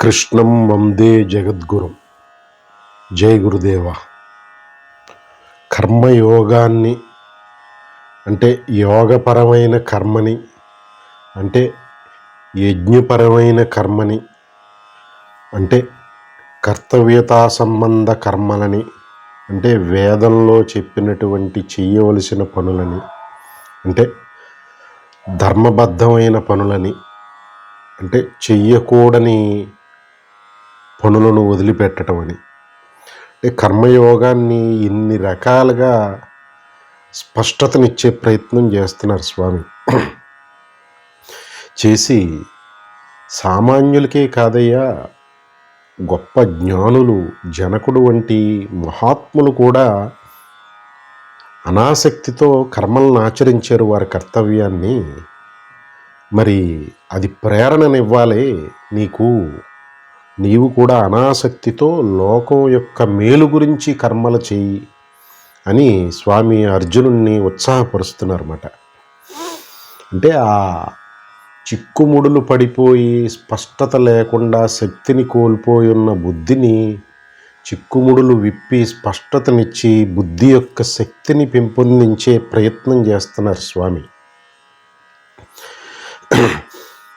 కృష్ణం వందే జగద్గురుం. జై గురుదేవ. కర్మయోగాన్ని అంటే యోగపరమైన కర్మని, అంటే యజ్ఞపరమైన కర్మని, అంటే కర్తవ్యతా సంబంధ కర్మలని, అంటే వేదంలో చెప్పినటువంటి చెయ్యవలసిన పనులని, అంటే ధర్మబద్ధమైన పనులని, అంటే చెయ్యకూడని పనులను వదిలిపెట్టడం అని. అంటే కర్మయోగాన్ని ఇన్ని రకాలుగా స్పష్టతనిచ్చే ప్రయత్నం చేస్తున్నారు స్వామి. చేసి సామాన్యులకే కాదయ్యా, గొప్ప జ్ఞానులు, జనకుడు వంటి మహాత్ములు కూడా అనాసక్తితో కర్మలను ఆచరించారు వారి కర్తవ్యాన్ని. మరి అది ప్రేరణనివ్వాలి నీకు. నీవు కూడా అనాసక్తితో లోకం యొక్క మేలు గురించి కర్మలు చెయ్యి అని స్వామి అర్జునుడిని ఉత్సాహపరుస్తున్నారన్నమాట. అంటే ఆ చిక్కుముడులు పడిపోయి స్పష్టత లేకుండా శక్తిని కోల్పోయి ఉన్న బుద్ధిని చిక్కుముడులు విప్పి స్పష్టతనిచ్చి బుద్ధి యొక్క శక్తిని పెంపొందించే ప్రయత్నం చేస్తున్నారు స్వామి.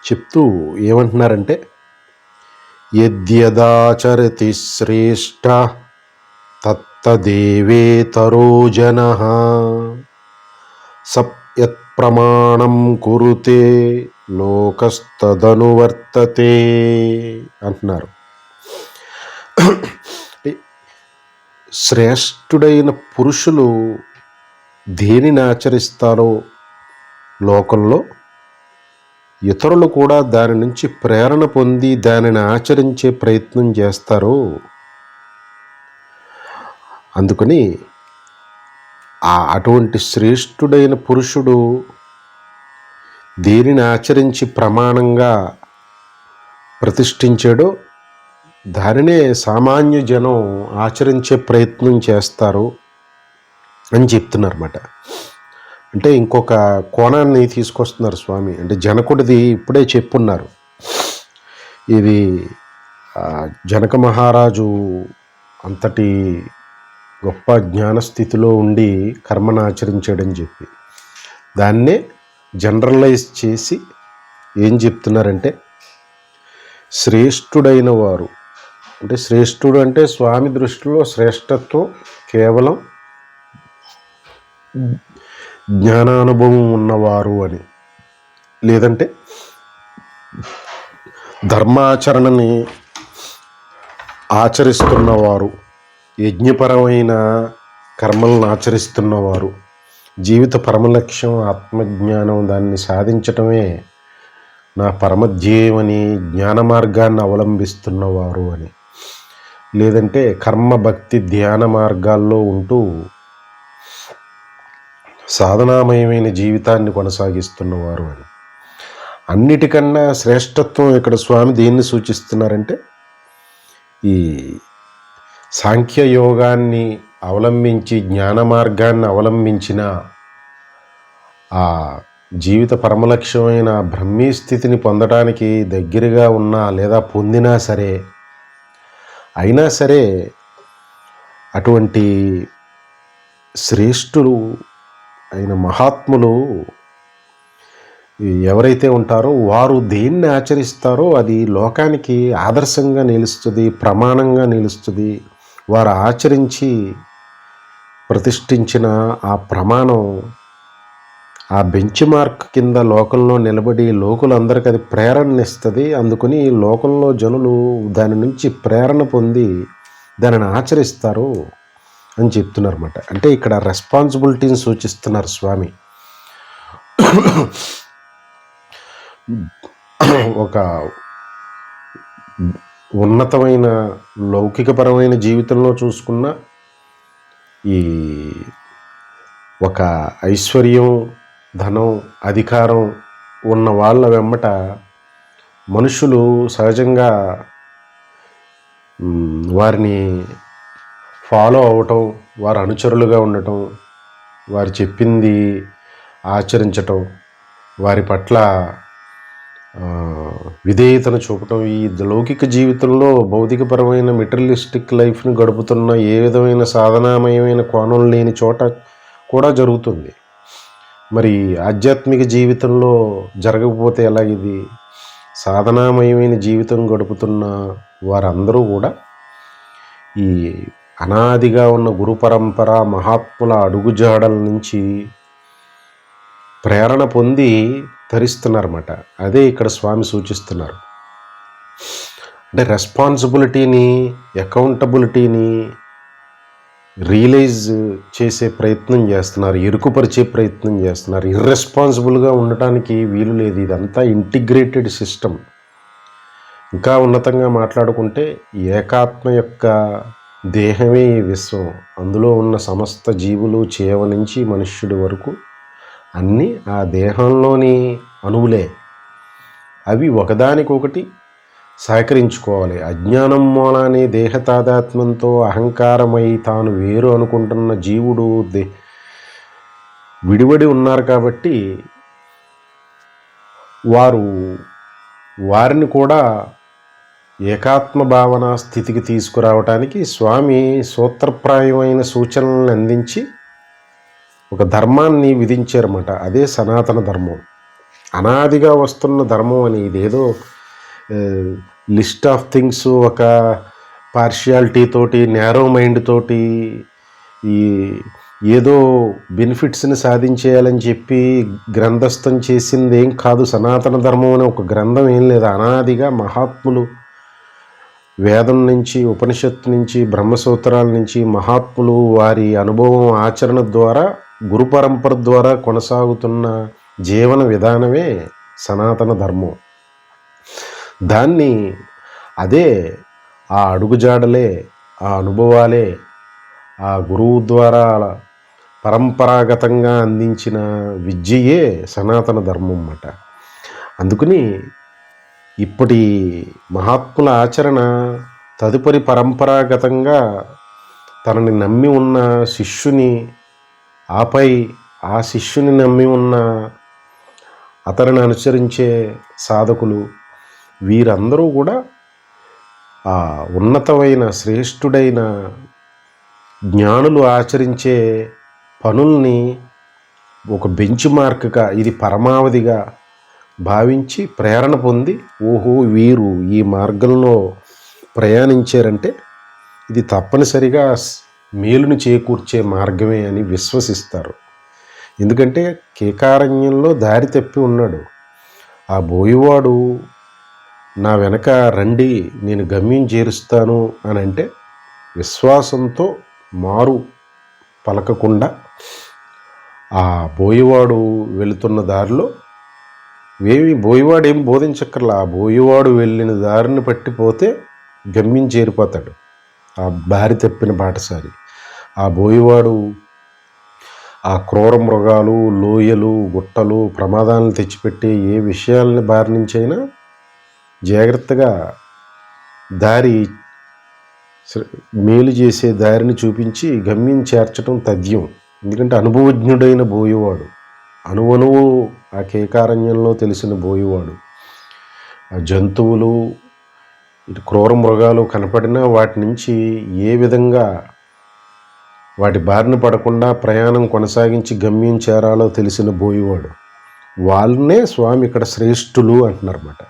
చెప్తూ ఏమంటున్నారంటే, యద్యదాచరతి శ్రేష్ఠ తత్తదేవేతరో జనః సప్యత్ ప్రమాణం కురుతే లోకస్తదనువర్తతే అంటున్నారు. శ్రేష్ఠుడైన పురుషులు దేనిని ఆచరిస్తారో లోకంలో ఇతరులు కూడా దాని నుంచి ప్రేరణ పొంది దానిని ఆచరించే ప్రయత్నం చేస్తారు. అందుకని అటువంటి శ్రేష్ఠుడైన పురుషుడు దేనిని ఆచరించి ప్రమాణంగా ప్రతిష్ఠించాడో దానినే సామాన్య జనం ఆచరించే ప్రయత్నం చేస్తారు అని చెప్తున్నారన్నమాట. అంటే ఇంకొక కోణాన్ని తీసుకొస్తున్నారు స్వామి. అంటే జనకుడిది ఇప్పుడే చెప్పున్నారు. ఇది జనక మహారాజు అంతటి గొప్ప జ్ఞానస్థితిలో ఉండి కర్మను ఆచరించాడని చెప్పి దాన్నే జనరలైజ్ చేసి ఏం చెప్తున్నారంటే, శ్రేష్ఠుడైన వారు అంటే శ్రేష్ఠుడు అంటే స్వామి దృష్టిలో శ్రేష్ఠత్వం కేవలం జ్ఞానానుభవం ఉన్నవారు అని, లేదంటే ధర్మాచరణని ఆచరిస్తున్నవారు, యజ్ఞపరమైన కర్మలను ఆచరిస్తున్నవారు, జీవిత పరమలక్ష్యం ఆత్మజ్ఞానం, దాన్ని సాధించటమే నా పరమధ్యేయమని జ్ఞాన మార్గాన్ని అవలంబిస్తున్నవారు అని, లేదంటే కర్మ భక్తి ధ్యాన మార్గాల్లో ఉంటూ సాధనామయమైన జీవితాన్ని కొనసాగిస్తున్నవారు అని. అన్నిటికన్నా శ్రేష్టత్వం ఇక్కడ స్వామి దేన్ని సూచిస్తున్నారంటే, ఈ సాంఖ్యయోగాన్ని అవలంబించి జ్ఞాన మార్గాన్ని అవలంబించిన ఆ జీవిత పరమలక్ష్యమైన బ్రహ్మీ స్థితిని పొందడానికి దగ్గరగా ఉన్నా లేదా పొందినా సరే, అయినా సరే అటువంటి శ్రేష్ఠులు అయిన మహాత్ములు ఎవరైతే ఉంటారో వారు దేన్ని ఆచరిస్తారో అది లోకానికి ఆదర్శంగా నిలుస్తుంది, ప్రమాణంగా నిలుస్తుంది. వారు ఆచరించి ప్రతిష్ఠించిన ఆ ప్రమాణం ఆ బెంచ్ మార్క్ కింద లోకంలో నిలబడి లోకులందరికీ అది ప్రేరణనిస్తుంది. అందుకని లోకంలో జనులు దాని నుంచి ప్రేరణ పొంది దానిని ఆచరిస్తారు అని చెప్తున్నారన్నమాట. అంటే ఇక్కడ రెస్పాన్సిబిలిటీని సూచిస్తున్నారు స్వామి. ఒక ఉన్నతమైన లౌకికపరమైన జీవితంలో చూసుకున్న ఈ ఒక ఐశ్వర్యం, ధనం, అధికారం ఉన్న వాళ్ళ వెంబట మనుషులు సహజంగా వారిని ఫాలో అవటం, వారి అనుచరులుగా ఉండటం, వారు చెప్పింది ఆచరించటం, వారి పట్ల విధేయతను చూపటం, ఈ లౌకిక జీవితంలో భౌతికపరమైన మెటీరియలిస్టిక్ లైఫ్ని గడుపుతున్న ఏ విధమైన సాధనామయమైన కోణం లేని చోట కూడా జరుగుతుంది. మరి ఆధ్యాత్మిక జీవితంలో జరగకపోతే ఎలాగిది? సాధనామయమైన జీవితం గడుపుతున్న వారందరూ కూడా ఈ అనాదిగా ఉన్న గురు పరంపర మహాత్ముల అడుగుజాడల నుంచి ప్రేరణ పొంది ధరిస్తున్నారన్నమాట. అదే ఇక్కడ స్వామి సూచిస్తున్నారు. అంటే రెస్పాన్సిబిలిటీని, అకౌంటబిలిటీని రియలైజ్ చేసే ప్రయత్నం చేస్తున్నారు, ఎరుకుపరిచే ప్రయత్నం చేస్తున్నారు. ఇర్రెస్పాన్సిబుల్గా ఉండటానికి వీలు లేదు. ఇదంతా ఇంటిగ్రేటెడ్ సిస్టమ్. ఇంకా ఉన్నతంగా మాట్లాడుకుంటే ఏకాత్మ యొక్క దేహమే ఈ విశ్వం. అందులో ఉన్న సమస్త జీవులు, చేవ నుంచి మనుష్యుడి వరకు అన్నీ ఆ దేహంలోని అణువులే. అవి ఒకదానికొకటి సహకరించుకోవాలి. అజ్ఞానం మూలానే దేహ తాదాత్మ్యంతో అహంకారమై తాను వేరు అనుకుంటున్న జీవుడు విడివడి ఉన్నారు. కాబట్టి వారిని కూడా ఏకాత్మ భావన స్థితికి తీసుకురావటానికి స్వామి సూత్రప్రాయమైన సూచనలను అందించి ఒక ధర్మాన్ని విధించారన్నమాట. అదే సనాతన ధర్మం, అనాదిగా వస్తున్న ధర్మం అని. ఇదేదో లిస్ట్ ఆఫ్ థింగ్స్, ఒక పార్షియాలిటీ తోటి, నేరో మైండ్ తోటి ఈ ఏదో బెనిఫిట్స్ని సాధించేయాలని చెప్పి గ్రంథస్థం చేసింది ఏం కాదు. సనాతన ధర్మం అనే ఒక గ్రంథం ఏం లేదు. అనాదిగా మహాత్ములు వేదం నుంచి, ఉపనిషత్తు నుంచి, బ్రహ్మసూత్రాల నుంచి మహాత్ములు వారి అనుభవం, ఆచరణ ద్వారా, గురు పరంపర ద్వారా కొనసాగుతున్న జీవన విధానమే సనాతన ధర్మం. దాన్ని అదే ఆ అడుగుజాడలే, ఆ అనుభవాలే, ఆ గురువు ద్వారా పరంపరాగతంగా అందించిన విద్యయే సనాతన ధర్మం అన్నమాట. అందుకని ఇప్పటి మహాత్ముల ఆచరణ తదుపరి పరంపరాగతంగా తనని నమ్మి ఉన్న శిష్యుని, ఆపై ఆ శిష్యుని నమ్మి ఉన్న అతనిని అనుసరించే సాధకులు, వీరందరూ కూడా ఆ ఉన్నతమైన శ్రేష్ఠుడైన జ్ఞానులు ఆచరించే పనుల్ని ఒక బెంచ్ మార్క్గా, ఇది పరమావధిగా భావించి ప్రేరణ పొంది, ఓహో వీరు ఈ మార్గంలో ప్రయాణించారంటే ఇది తప్పనిసరిగా మేలును చేకూర్చే మార్గమే అని విశ్వసిస్తారు. ఎందుకంటే కేకారణ్యంలో దారి తప్పి ఉన్నాడు. ఆ బోయవాడు నా వెనక రండి, నేను గమ్యం చేరుస్తాను అని అంటే విశ్వాసంతో మారు పలకకుండా ఆ బోయవాడు వెళుతున్న దారిలో బోయవాడు ఏం బోధించక్కర్లా. ఆ బోయవాడు వెళ్ళిన దారిని పట్టిపోతే గమ్యం చేరిపోతాడు ఆ దారి తప్పిన బాటసారి. ఆ బోయవాడు ఆ క్రూర మృగాలు, లోయలు, గుట్టలు, ప్రమాదాలను తెచ్చిపెట్టే ఏ విషయాలని బారి నుంచైనా జాగ్రత్తగా దారి, మేలు చేసే దారిని చూపించి గమ్యం చేర్చడం తథ్యం. ఎందుకంటే అనుభవజ్ఞుడైన బోయవాడు, అణువణువు ఆ కేకారణ్యంలో తెలిసిన బోయవాడు. ఆ జంతువులు, ఇటు క్రూర మృగాలు కనపడినా వాటి నుంచి ఏ విధంగా వాటి బారిన పడకుండా ప్రయాణం కొనసాగించి గమ్యం చేరాలో తెలిసిన బోయవాడు. వాళ్ళనే స్వామి ఇక్కడ శ్రేష్ఠులు అంటున్నారన్నమాట.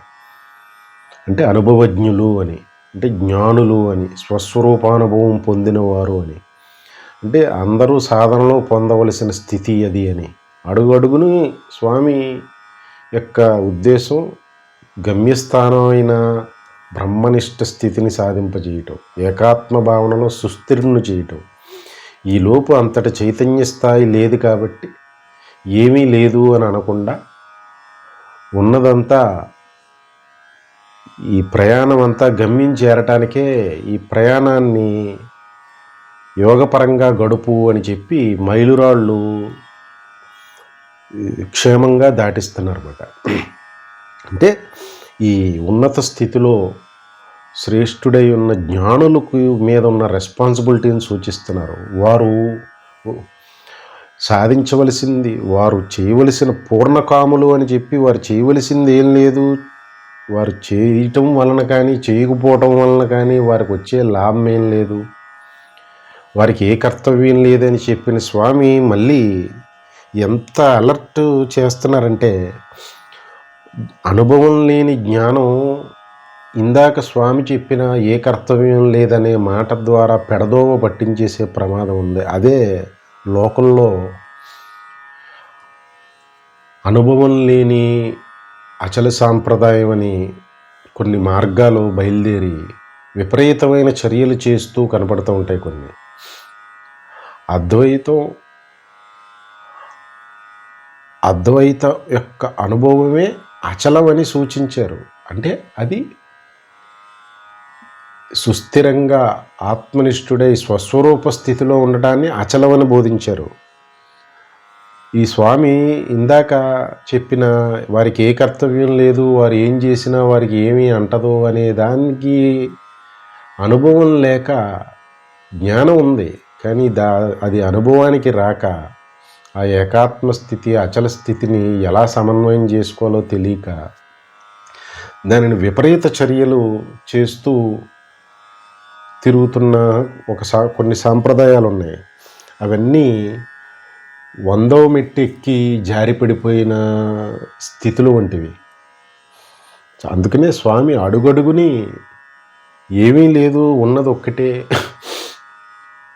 అంటే అనుభవజ్ఞులు అని, అంటే జ్ఞానులు అని, స్వస్వరూపానుభవం పొందినవారు అని. అంటే అందరూ సాధనలో పొందవలసిన స్థితి అది అని. అడుగడుగుని స్వామి యొక్క ఉద్దేశం గమ్యస్థానమైన బ్రహ్మనిష్ట స్థితిని సాధింపజేయటం, ఏకాత్మ భావనలో సుస్థిరను చేయటం. ఈలోపు అంతటి చైతన్య స్థాయి లేదు కాబట్టి ఏమీ లేదు అని అనకుండా ఉన్నదంతా, ఈ ప్రయాణం అంతా గమ్యం చేరటానికే ఈ ప్రయాణాన్ని యోగపరంగా గడుపు అని చెప్పి మైలురాళ్ళు క్షేమంగా దాటిస్తున్నారన్నమాట. అంటే ఈ ఉన్నత స్థితిలో శ్రేష్ఠుడై ఉన్న జ్ఞానులకు మీద ఉన్న రెస్పాన్సిబిలిటీని సూచిస్తున్నారు. వారు సాధించవలసింది, వారు చేయవలసిన పూర్ణకాములు అని చెప్పి వారు చేయవలసింది ఏం లేదు, వారు చేయటం వలన కానీ చేయకపోవటం వలన కానీ వారికి వచ్చే లాభం ఏం లేదు, వారికి ఏ కర్తవ్యం లేదని చెప్పిన స్వామి మళ్ళీ ఎంత అలర్ట్ చేస్తున్నారంటే, అనుభవం లేని జ్ఞానం ఇందాక స్వామి చెప్పిన ఏ కర్తవ్యం లేదనే మాట ద్వారా పెడదోవ పట్టించేసే ప్రమాదం ఉంది. అదే లోకంలో అనుభవం లేని అచల సాంప్రదాయం అని కొన్ని మార్గాలు బయలుదేరి విపరీతమైన చర్యలు చేస్తూ కనపడుతూ ఉంటాయి. కొన్ని అద్వైత యొక్క అనుభవమే అచలమని సూచించారు. అంటే అది సుస్థిరంగా ఆత్మనిష్ఠుడై స్వస్వరూప స్థితిలో ఉండటాన్ని అచలమని బోధించారు. ఈ స్వామి ఇందాక చెప్పిన వారికి ఏ కర్తవ్యం లేదు, వారు ఏం చేసినా వారికి ఏమీ అంటదు అనే దానికి అనుభవం లేక జ్ఞానం ఉంది, కానీ అది అనుభవానికి రాక ఆ ఏకాత్మ స్థితి అచల స్థితిని ఎలా సమన్వయం చేసుకోవాలో తెలియక దానిని విపరీత చర్యలు చేస్తూ తిరుగుతున్న కొన్ని సాంప్రదాయాలు ఉన్నాయి. అవన్నీ 100వ మెట్టు ఎక్కి జారిపడిపోయిన స్థితులు వంటివి. అందుకనే స్వామి అడుగడుగుని ఏమీ లేదు, ఉన్నది ఒక్కటే,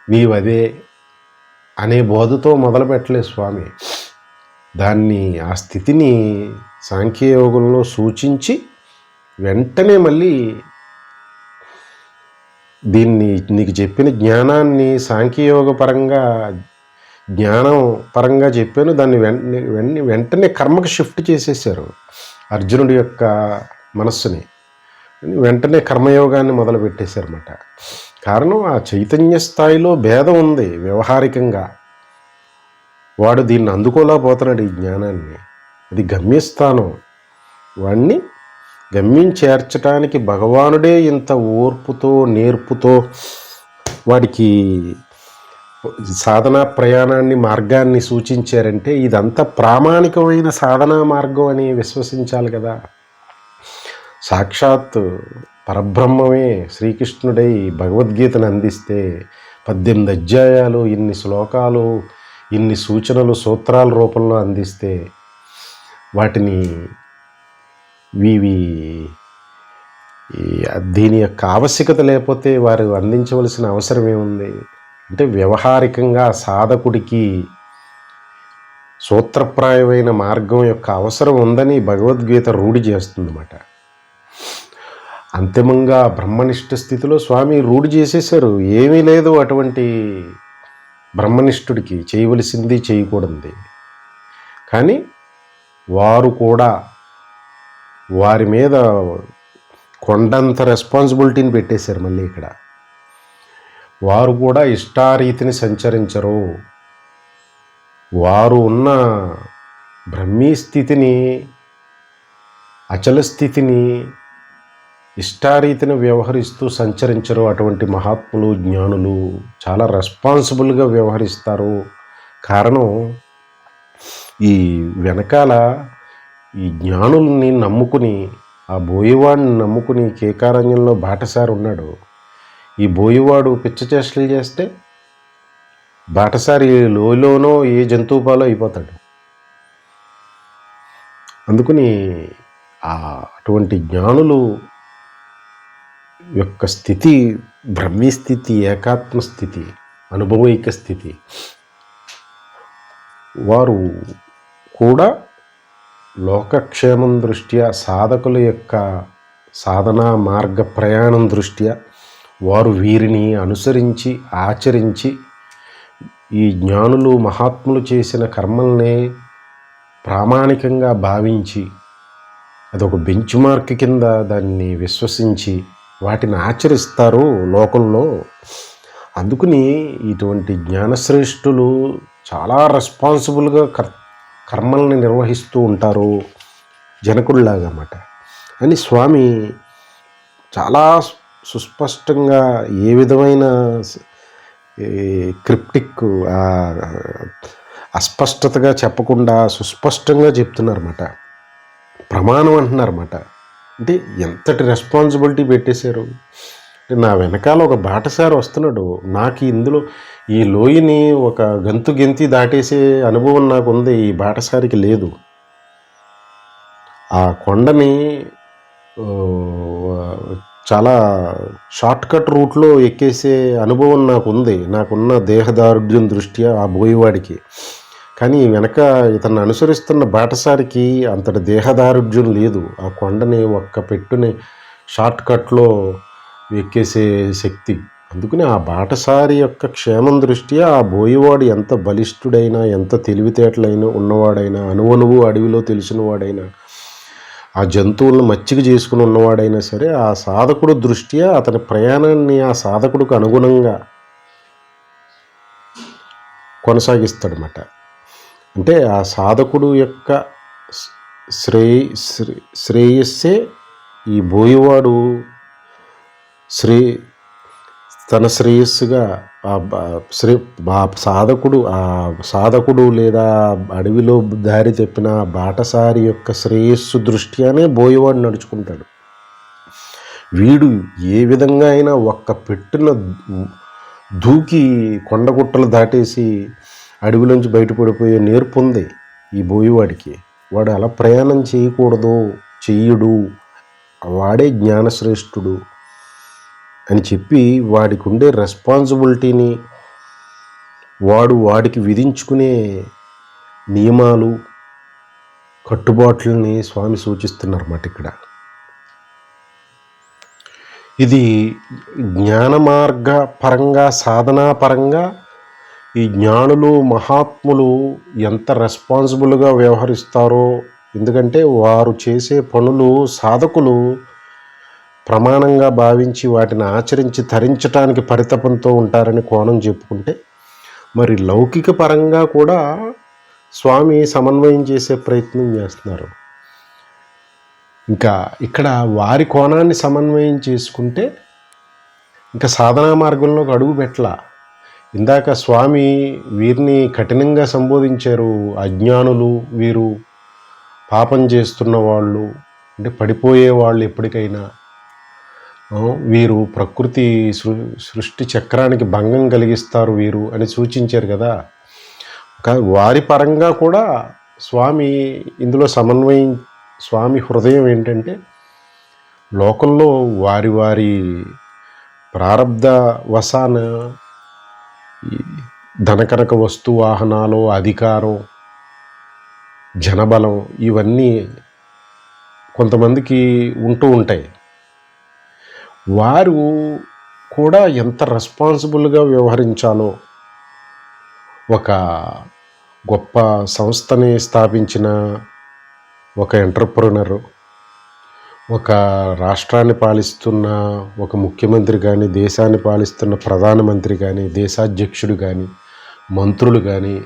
నీవదే అనే బోధతో మొదలు పెట్టలేదు స్వామి. ఆ స్థితిని సాంఖ్యయోగంలో సూచించి వెంటనే మళ్ళీ నీకు చెప్పిన జ్ఞానాన్ని సాంఖ్యయోగ పరంగా జ్ఞానం పరంగా చెప్పాను, దాన్ని వెంటనే కర్మకు షిఫ్ట్ చేసేసారు. అర్జునుడి యొక్క మనస్సుని వెంటనే కర్మయోగాన్ని మొదలు పెట్టేశారన్నమాట. కారణం ఆ చైతన్య స్థాయిలో భేదం ఉంది. వ్యవహారికంగా వాడు దీన్ని అందుకోలేకపోతున్నాడు, ఈ జ్ఞానాన్ని. అది గమ్యస్థానం. వాడిని గమ్యం చేర్చడానికి భగవానుడే ఇంత ఓర్పుతో నేర్పుతో వాడికి సాధనా ప్రయాణాన్ని మార్గాన్ని సూచించారంటే ఇదంతా ప్రామాణికమైన సాధనా మార్గం అని విశ్వసించాలి కదా. సాక్షాత్ పరబ్రహ్మమే శ్రీకృష్ణుడై భగవద్గీతను అందిస్తే 18 అధ్యాయాలు, ఇన్ని శ్లోకాలు, ఇన్ని సూచనలు సూత్రాల రూపంలో అందిస్తే వాటిని దీని యొక్క ఆవశ్యకత లేకపోతే వారు అందించవలసిన అవసరం ఏముంది? అంటే వ్యవహారికంగా సాధకుడికి సూత్రప్రాయమైన మార్గం యొక్క అవసరం ఉందని భగవద్గీత రూఢి చేస్తుందన్నమాట. అంతిమంగా బ్రహ్మనిష్ఠ స్థితిలో స్వామి రూఢి చేసేశారు. ఏమీ లేదు అటువంటి బ్రహ్మనిష్ఠుడికి చేయవలసింది చేయకూడదు. కానీ వారు కూడా వారి మీద కొండంత రెస్పాన్సిబిలిటీని పెట్టేశారు. మళ్ళీ ఇక్కడ వారు కూడా ఇష్టారీతిని సంచరించరు. వారు ఉన్న బ్రహ్మీ స్థితిని, అచల స్థితిని ఇష్టారీతిని వ్యవహరిస్తూ సంచరించరు. అటువంటి మహాత్ములు, జ్ఞానులు చాలా రెస్పాన్సిబుల్గా వ్యవహరిస్తారు. కారణం ఈ వెనకాల ఈ జ్ఞానుల్ని నమ్ముకుని, ఆ బోయేవాడిని నమ్ముకుని కేకారణ్యంలో బాటసారి ఉన్నాడు. ఈ బోయేవాడు పిచ్చచేష్టలు చేస్తే బాటసారి లోయలోనో ఏ జంతువుపాలో అయిపోతాడు. అందుకని అటువంటి జ్ఞానులు యొక్క స్థితి బ్రహ్మీ స్థితి, ఏకాత్మ స్థితి, అనుభవైక స్థితి. వారు కూడా లోకక్షేమం దృష్ట్యా, సాధకుల యొక్క సాధనా మార్గ ప్రయాణం దృష్ట్యా వారు వీరిని అనుసరించి ఆచరించి ఈ జ్ఞానులు మహాత్ములు చేసిన కర్మల్నే ప్రామాణికంగా భావించి అదొక బెంచ్ మార్క్ కింద దాన్ని విశ్వసించి వాటిని ఆచరిస్తారు లోకంలో. అందుకని ఇటువంటి జ్ఞానశ్రేష్ఠులు చాలా రెస్పాన్సిబుల్గా కర్మల్ని నిర్వహిస్తూ ఉంటారు, జనకుల్లాగా అన్నమాట అని స్వామి చాలా సుస్పష్టంగా, ఏ విధమైన క్రిప్టిక్ అస్పష్టతగా చెప్పకుండా సుస్పష్టంగా చెప్తున్నారన్నమాట. ప్రమాణం అంటున్నారన్నమాట. అంటే ఎంతటి రెస్పాన్సిబిలిటీ పెట్టేశారు. నా వెనకాల ఒక బాటసారి వస్తున్నాడు. నాకు ఇందులో ఈ లోయని ఒక గంతు గెంతి దాటేసే అనుభవం నాకుంది. ఈ బాటసారికి లేదు. ఆ కొండని చాలా షార్ట్కట్ రూట్లో ఎక్కేసే అనుభవం నాకుంది. నాకున్న దేహదారుఢ్యం దృష్ట్యా ఆ బోయేవాడికి. కానీ వెనక ఇతన్ని అనుసరిస్తున్న బాటసారికి అంతటి దేహదారుఢ్యం లేదు. ఆ కొండని ఒక్క పెట్టుని షార్ట్కట్లో ఎక్కేసే శక్తి. అందుకని ఆ బాటసారి యొక్క క్షేమం దృష్ట్యా ఆ బోయేవాడు ఎంత బలిష్ఠుడైనా, ఎంత తెలివితేటలైనా ఉన్నవాడైనా, అణువణువు అడవిలో తెలిసిన వాడైనా, ఆ జంతువులను మచ్చిక చేసుకుని ఉన్నవాడైనా సరే, ఆ సాధకుడు దృష్ట్యా అతని ప్రయాణాన్ని ఆ సాధకుడికి అనుగుణంగా కొనసాగిస్తాడనమాట. అంటే ఆ సాధకుడు యొక్క శ్రేయస్సే ఈ బోయేవాడు తన శ్రేయస్సుగా సాధకుడు లేదా అడవిలో దారి తప్పిన బాటసారి యొక్క శ్రేయస్సు దృష్ట్యానే బోయేవాడు నడుచుకుంటాడు. వీడు ఏ విధంగా అయినా ఒక్క పెట్టున దూకి కొండగుట్టలు దాటేసి అడవిలోంచి బయటపడిపోయే నేర్పు ఉంది ఈ బోయేవాడికి. వాడు అలా ప్రయాణం చేయకూడదు, చెయ్యడు, వాడే జ్ఞానశ్రేష్ఠుడు అని చెప్పి వాడికి ఉండే రెస్పాన్సిబిలిటీని, వాడికి విధించుకునే నియమాలు, కట్టుబాట్లని స్వామి సూచిస్తున్నారన్నమాట ఇక్కడ. ఇది జ్ఞాన మార్గ పరంగా, సాధనా పరంగా ఈ జ్ఞానులు, మహాత్ములు ఎంత రెస్పాన్సిబుల్గా వ్యవహరిస్తారో. ఎందుకంటే వారు చేసే పనులు సాధకులు ప్రమాణంగా భావించి వాటిని ఆచరించి తరించటానికి పరితపంతో ఉంటారని కోణం చెప్పుకుంటే, మరి లౌకిక పరంగా కూడా స్వామి సమన్వయం చేసే ప్రయత్నం చేస్తున్నారు. ఇంకా ఇక్కడ వారి కోణాన్ని సమన్వయం చేసుకుంటే ఇంకా సాధనా మార్గంలోకి అడుగు పెట్టలా. ఇందాక స్వామి వీరిని కఠినంగా సంబోధించారు. అజ్ఞానులు, వీరు పాపం చేస్తున్న వాళ్ళు, అంటే పడిపోయే వాళ్ళు, ఎప్పటికైనా వీరు ప్రకృతి సృష్టి చక్రానికి భంగం కలిగిస్తారు వీరు అని సూచించారు కదా. వారి పరంగా కూడా స్వామి ఇందులో సమన్వయం, స్వామి హృదయం ఏంటంటే లోకంలో వారి వారి ప్రారబ్ధ వశాన ధనకనక వస్తు వాహనాలు, అధికారం, జనబలం, ఇవన్నీ కొంతమందికి ఉంటూ ఉంటాయి. వారు కూడా ఎంత రెస్పాన్సిబుల్గా వ్యవహరించాలో, ఒక గొప్ప సంస్థని స్థాపించిన ఒక ఎంటర్ప్రెనర్, ఒక రాష్ట్రాన్ని పాలిస్తున్న ఒక ముఖ్యమంత్రి కానీ, దేశాన్ని పాలిస్తున్న ప్రధానమంత్రి కానీ, దేశాధ్యక్షుడు కానీ, మంత్రులు కానీ,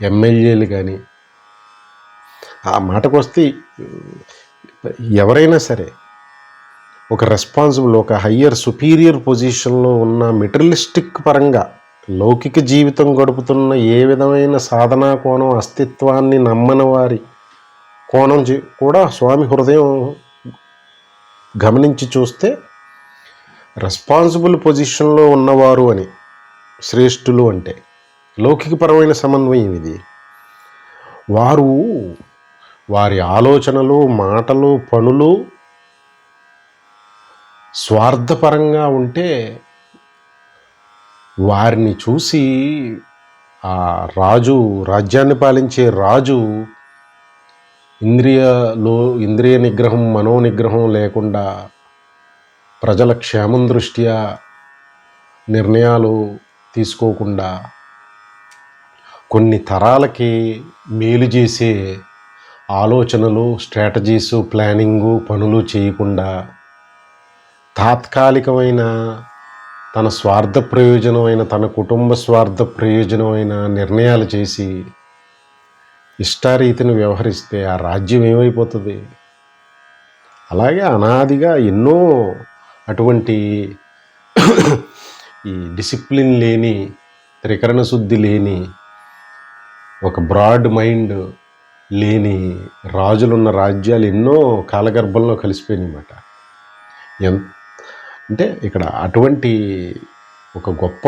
ఎమ్మెల్యేలు కానీ, ఆ మాటకు వస్తే ఎవరైనా సరే ఒక రెస్పాన్సిబుల్, ఒక హయ్యర్ సుపీరియర్ పొజిషన్లో ఉన్న మెటీరియలిస్టిక్ పరంగా లౌకిక జీవితం గడుపుతున్న ఏ విధమైన సాధనా కోణం, అస్తిత్వాన్ని నమ్మని వారి కోణం కూడా స్వామి హృదయం గమనించి చూస్తే రెస్పాన్సిబుల్ పొజిషన్లో ఉన్నవారు అని, శ్రేష్ఠులు అంటే లౌకికపరమైన సమన్వయం ఇది. వారి ఆలోచనలు, మాటలు, పనులు స్వార్థపరంగా ఉంటే వారిని చూసి ఆ రాజ్యాన్ని పాలించే రాజు ఇంద్రియ నిగ్రహం, మనోనిగ్రహం లేకుండా ప్రజల క్షేమం దృష్ట్యా నిర్ణయాలు తీసుకోకుండా కొన్ని తరాలకి మేలు చేసే ఆలోచనలు, స్ట్రాటజీసు, ప్లానింగు, పనులు చేయకుండా తాత్కాలికమైన తన స్వార్థ ప్రయోజనమైన, తన కుటుంబ స్వార్థ ప్రయోజనమైన నిర్ణయాలు చేసి ఇష్టారీతిని వ్యవహరిస్తే ఆ రాజ్యం ఏమైపోతుంది? అలాగే అనాదిగా ఎన్నో అటువంటి ఈ డిసిప్లిన్ లేని, త్రికరణ శుద్ధి లేని, ఒక బ్రాడ్ మైండ్ లేని రాజులున్న రాజ్యాలు ఎన్నో కాలగర్భంలో కలిసిపోయినాయన్నమాట. అంటే ఇక్కడ అటువంటి ఒక గొప్ప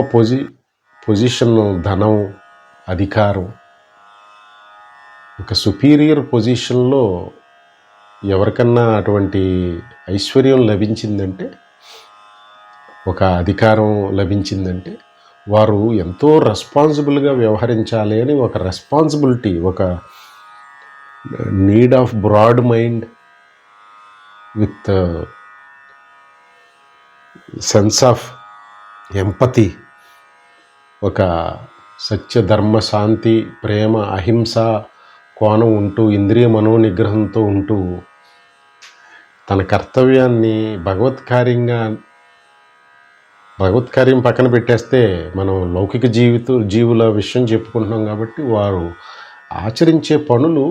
పొజిషన్, ధనం, అధికారం, ఒక సుపీరియర్ పొజిషన్లో ఎవరికన్నా అటువంటి ఐశ్వర్యం లభించిందంటే, ఒక అధికారం లభించిందంటే, వారు ఎంతో రెస్పాన్సిబుల్గా వ్యవహరించాలి అని ఒక రెస్పాన్సిబిలిటీ, ఒక need of broad mind with sense of empathy, ఒక సత్య, ధర్మ, శాంతి, ప్రేమ, అహింస కోణం ఉంటూ, ఇంద్రియ మనోనిగ్రహంతో ఉంటూ, తన కర్తవ్యాన్ని భగవత్కార్యం పక్కన పెట్టేస్తే మనం లౌకిక జీవుల విషయం చెప్పుకుంటున్నాం కాబట్టి, వారు ఆచరించే పనులు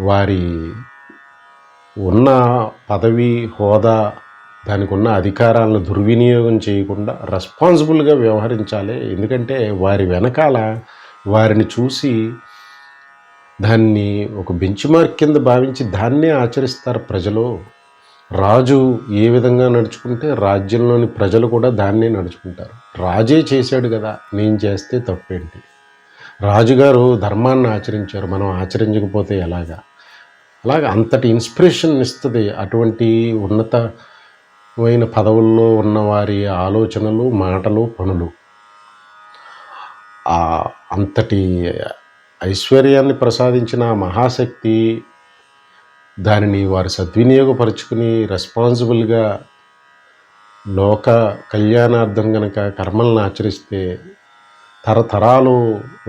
వారి ఉన్న పదవి, హోదా, దానికి ఉన్న అధికారాలను దుర్వినియోగం చేయకుండా రెస్పాన్సిబుల్గా వ్యవహరించాలి. ఎందుకంటే వారి వెనకాల వారిని చూసి దాన్ని ఒక బెంచ్ మార్క్ కింద భావించి దాన్నే ఆచరిస్తారు ప్రజలు. రాజు ఏ విధంగా నడుచుకుంటే రాజ్యంలోని ప్రజలు కూడా దాన్నే నడుచుకుంటారు. రాజే చేశాడు కదా, నేను చేస్తే తప్పేంటి? రాజుగారు ధర్మాన్ని ఆచరించారు, మనం ఆచరించకపోతే ఎలాగా? అలాగా అంతటి ఇన్స్పిరేషన్ ఇస్తుంది అటువంటి ఉన్నతమైన పదవుల్లో ఉన్న వారి ఆలోచనలు, మాటలు, పనులు. అంతటి ఐశ్వర్యాన్ని ప్రసాదించిన మహాశక్తి దానిని వారు సద్వినియోగపరుచుకుని రెస్పాన్సిబుల్గా లోక కళ్యాణార్థం గనక కర్మలను ఆచరిస్తే తరతరాలు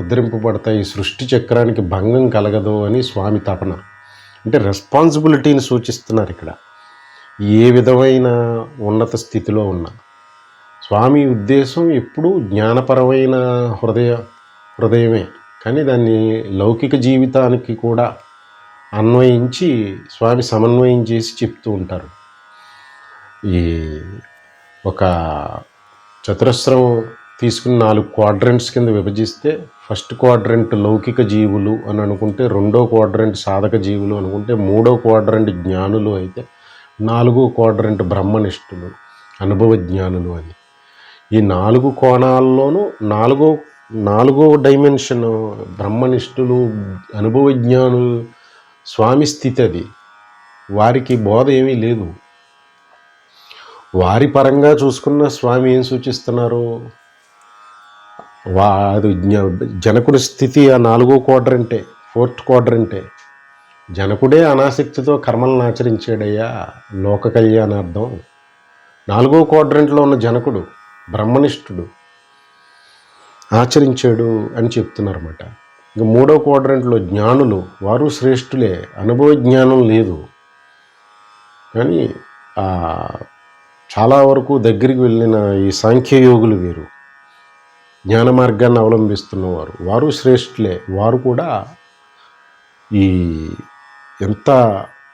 ఉద్ధరింపబడతాయి, సృష్టి చక్రానికి భంగం కలగదు అని స్వామి తపన. అంటే రెస్పాన్సిబిలిటీని సూచిస్తున్నారు ఇక్కడ. ఏ విధమైన ఉన్నత స్థితిలో ఉన్న స్వామి ఉద్దేశం ఎప్పుడూ జ్ఞానపరమైన హృదయమే, కానీ దాన్ని లౌకిక జీవితానికి కూడా అన్వయించి స్వామి సమన్వయం చేసి చెప్తూ ఉంటారు. ఈ ఒక చతురస్రం తీసుకుని 4 క్వాడ్రంట్స్ కింద విభజిస్తే, ఫస్ట్ క్వాడ్రంట్ లౌకిక జీవులు అని అనుకుంటే, రెండో క్వాడ్రంట్ సాధక జీవులు అనుకుంటే, మూడో క్వాడ్రంట్ జ్ఞానులు అయితే, 4వ క్వాడ్రంట్ బ్రహ్మనిష్ఠులు, అనుభవ జ్ఞానులు అని. ఈ 4 కోణాల్లోనూ నాలుగో డైమెన్షన్ బ్రహ్మనిష్ఠులు, అనుభవ జ్ఞానులు స్వామి స్థితి. అది వారికి బోధ ఏమీ లేదు. వారి పరంగా చూసుకున్న స్వామి ఏం సూచిస్తున్నారు? అది జనకుడి స్థితి ఆ 4వ క్వాడ్రంటే, 4th క్వాడ్రంటే. జనకుడే అనాసక్తితో కర్మలను ఆచరించాడయ్యా లోక కళ్యాణార్థం. 4వ క్వాడ్రంట్లో ఉన్న జనకుడు బ్రహ్మనిష్ఠుడు ఆచరించాడు అని చెప్తున్నారన్నమాట. ఇంక 3వ క్వాడ్రంట్లో జ్ఞానులు, వారు శ్రేష్ఠులే, అనుభవ జ్ఞానం లేదు, కానీ చాలా వరకు దగ్గరికి వెళ్ళిన ఈ సాంఖ్యయోగులు వేరు, జ్ఞాన మార్గాన్ని అవలంబిస్తున్నవారు, వారు శ్రేష్ఠులే. వారు కూడా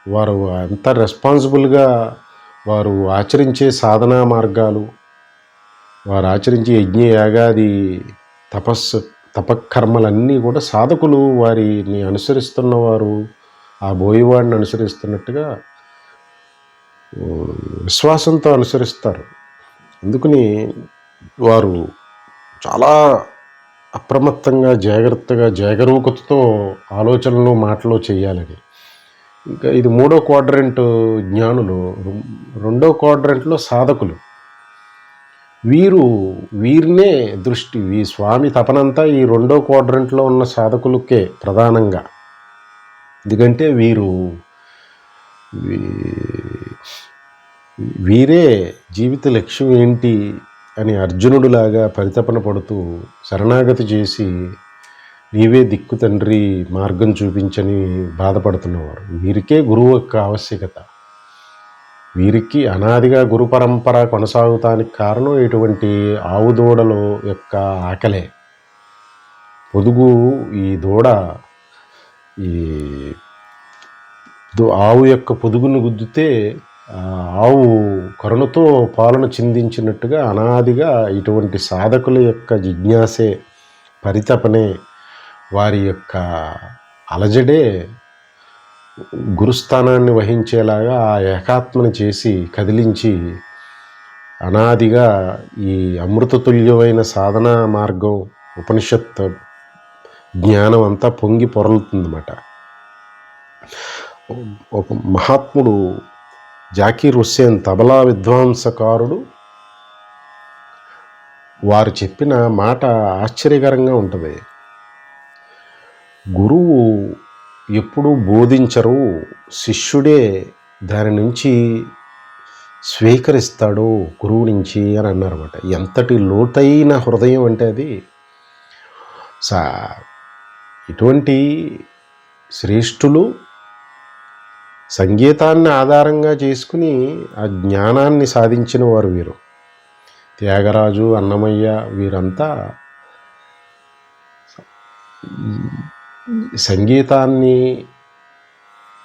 వారు ఎంత రెస్పాన్సిబుల్గా వారు ఆచరించే సాధనా మార్గాలు, వారు ఆచరించే యజ్ఞ యాగాది తపకర్మలన్నీ కూడా సాధకులు వారిని అనుసరిస్తున్నవారు ఆ బోయవాడిని అనుసరిస్తున్నట్టుగా విశ్వాసంతో అనుసరిస్తారు. అందుకని వారు చాలా అప్రమత్తంగా, జాగ్రత్తగా, జాగరూకతతో ఆలోచనలు, మాటలు చేయాలని. ఇంకా ఇది 3వ క్వాడ్రంట్ జ్ఞానులు. 2వ క్వాడ్రంట్లో సాధకులు. వీరినే దృష్టి, స్వామి తపనంతా ఈ 2వ క్వాడ్రంట్లో ఉన్న సాధకులకే ప్రధానంగా. ఎందుకంటే వీరే జీవిత లక్ష్యం ఏంటి అని అర్జునుడిలాగా పరితపన పడుతూ శరణాగతి చేసి, నీవే దిక్కు తండ్రి, మార్గం చూపించని బాధపడుతున్నవారు. వీరికే గురువు యొక్క ఆవశ్యకత. వీరికి అనాదిగా గురు పరంపర కొనసాగుతానికి కారణం ఇటువంటి ఆవు దూడల యొక్క ఆకలే. పొదుగు, ఈ దూడ ఈ ఆవు యొక్క పొదుగును గుద్దితే ఆవు కరుణతో పాలన చిందించినట్టుగా అనాదిగా ఇటువంటి సాధకుల యొక్క జిజ్ఞాసే, పరితపనే వారి యొక్క అలజడే గురుస్థానాన్ని వహించేలాగా ఆ ఏకాత్మని చేసి కదిలించి అనాదిగా ఈ అమృతతుల్యమైన సాధనా మార్గం ఉపనిషత్ జ్ఞానం అంతా పొంగి పొరలుతుందన్నమాట. ఒక మహాత్ముడు జాకీర్ హుస్సేన్ తబలా విద్వాంసకారుడు, వారు చెప్పిన మాట ఆశ్చర్యకరంగా ఉంటుంది. గురువు ఎప్పుడూ బోధించరు, శిష్యుడే దాని నుంచి స్వీకరిస్తాడు గురువు నుంచి అని అన్నారన్నమాట. ఎంతటి లోతైన హృదయం అంటే అది. ఇటువంటి శ్రేష్ఠులు సంగీతాన్ని ఆధారంగా చేసుకుని ఆ జ్ఞానాన్ని సాధించిన వారు వీరు. త్యాగరాజు, అన్నమయ్య వీరంతా సంగీతాన్ని